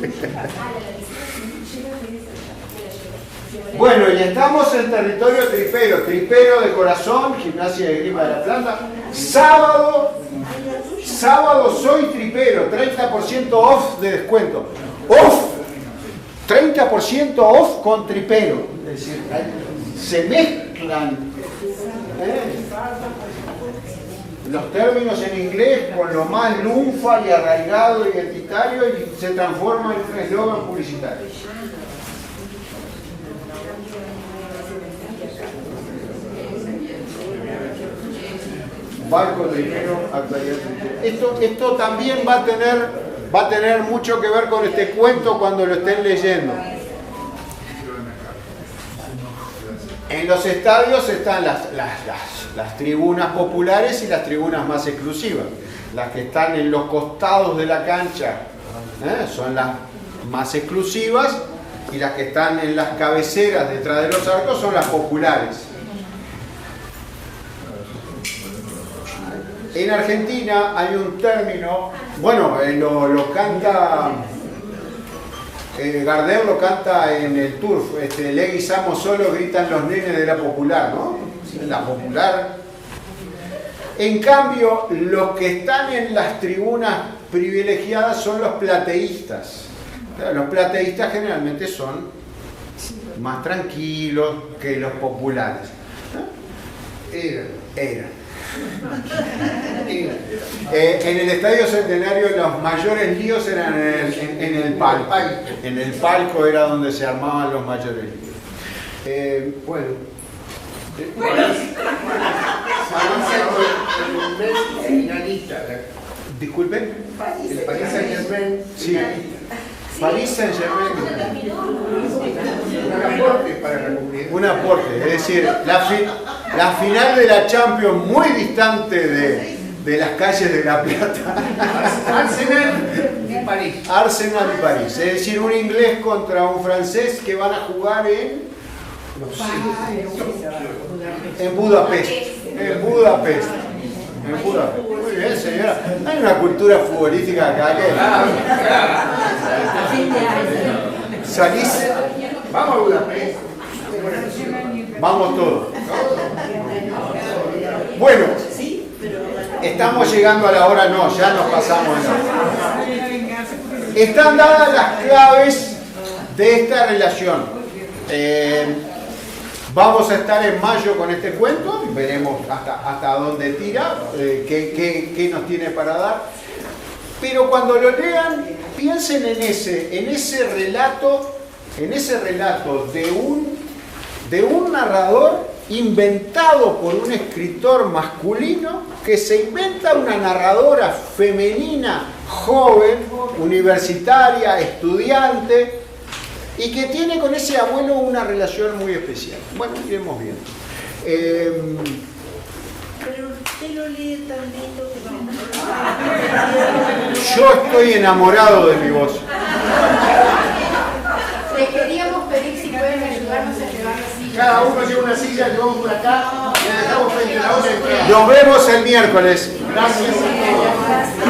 Bueno, y estamos en territorio tripero. Tripero de Corazón, Gimnasia de Grima de la Plata. Sábado soy tripero, 30% off de descuento. Off, 30% off con tripero. Es decir, se mezclan los términos en inglés con lo más lunfa y arraigado identitario y se transforma en un eslogan publicitario. Barco tripero, actualidad tripero. Esto también va a tener mucho que ver con este cuento cuando lo estén leyendo. En los estadios están las tribunas populares y las tribunas más exclusivas. Las que están en los costados de la cancha son las más exclusivas, y las que están en las cabeceras detrás de los arcos son las populares. En Argentina hay un término, bueno, lo canta, Gardel lo canta en el Turf, le guisamos solo, gritan los nenes de la popular, ¿no? La popular. En cambio, los que están en las tribunas privilegiadas son los plateístas. Los plateístas generalmente son más tranquilos que los populares. Eran. En el Estadio Centenario los mayores líos eran en el palco. En el palco era donde se armaban los mayores líos. Bueno. Finalista. Disculpen. El Paris Saint-Germain. Sí. Paris Saint-Germain. Un aporte para la comunidad. Un aporte, es decir, la final de la Champions, muy distante de las calles de La Plata. Arsenal y París. Arsenal y París, es decir, un inglés contra un francés que van a jugar en Budapest. En Budapest. En Budapest. Muy bien, señora. Hay una cultura futbolística acá que... Salís. Vamos a Budapest. Vamos todos. Bueno, estamos llegando a la hora, no, ya nos pasamos. Están dadas las claves de esta relación. Vamos a estar en mayo con este cuento, veremos hasta dónde tira, qué nos tiene para dar. Pero cuando lo lean, piensen en ese relato de un narrador inventado por un escritor masculino que se inventa una narradora femenina, joven, universitaria, estudiante, y que tiene con ese abuelo una relación muy especial. Bueno, iremos viendo. Pero usted lo lee tan lindo que Yo estoy enamorado de mi voz. Les queríamos pedir si pueden ayudarnos a llevar la silla. Cada uno lleva una silla, llevamos por acá y la dejamos frente a la otra entrada. Nos vemos el miércoles. Gracias a todos.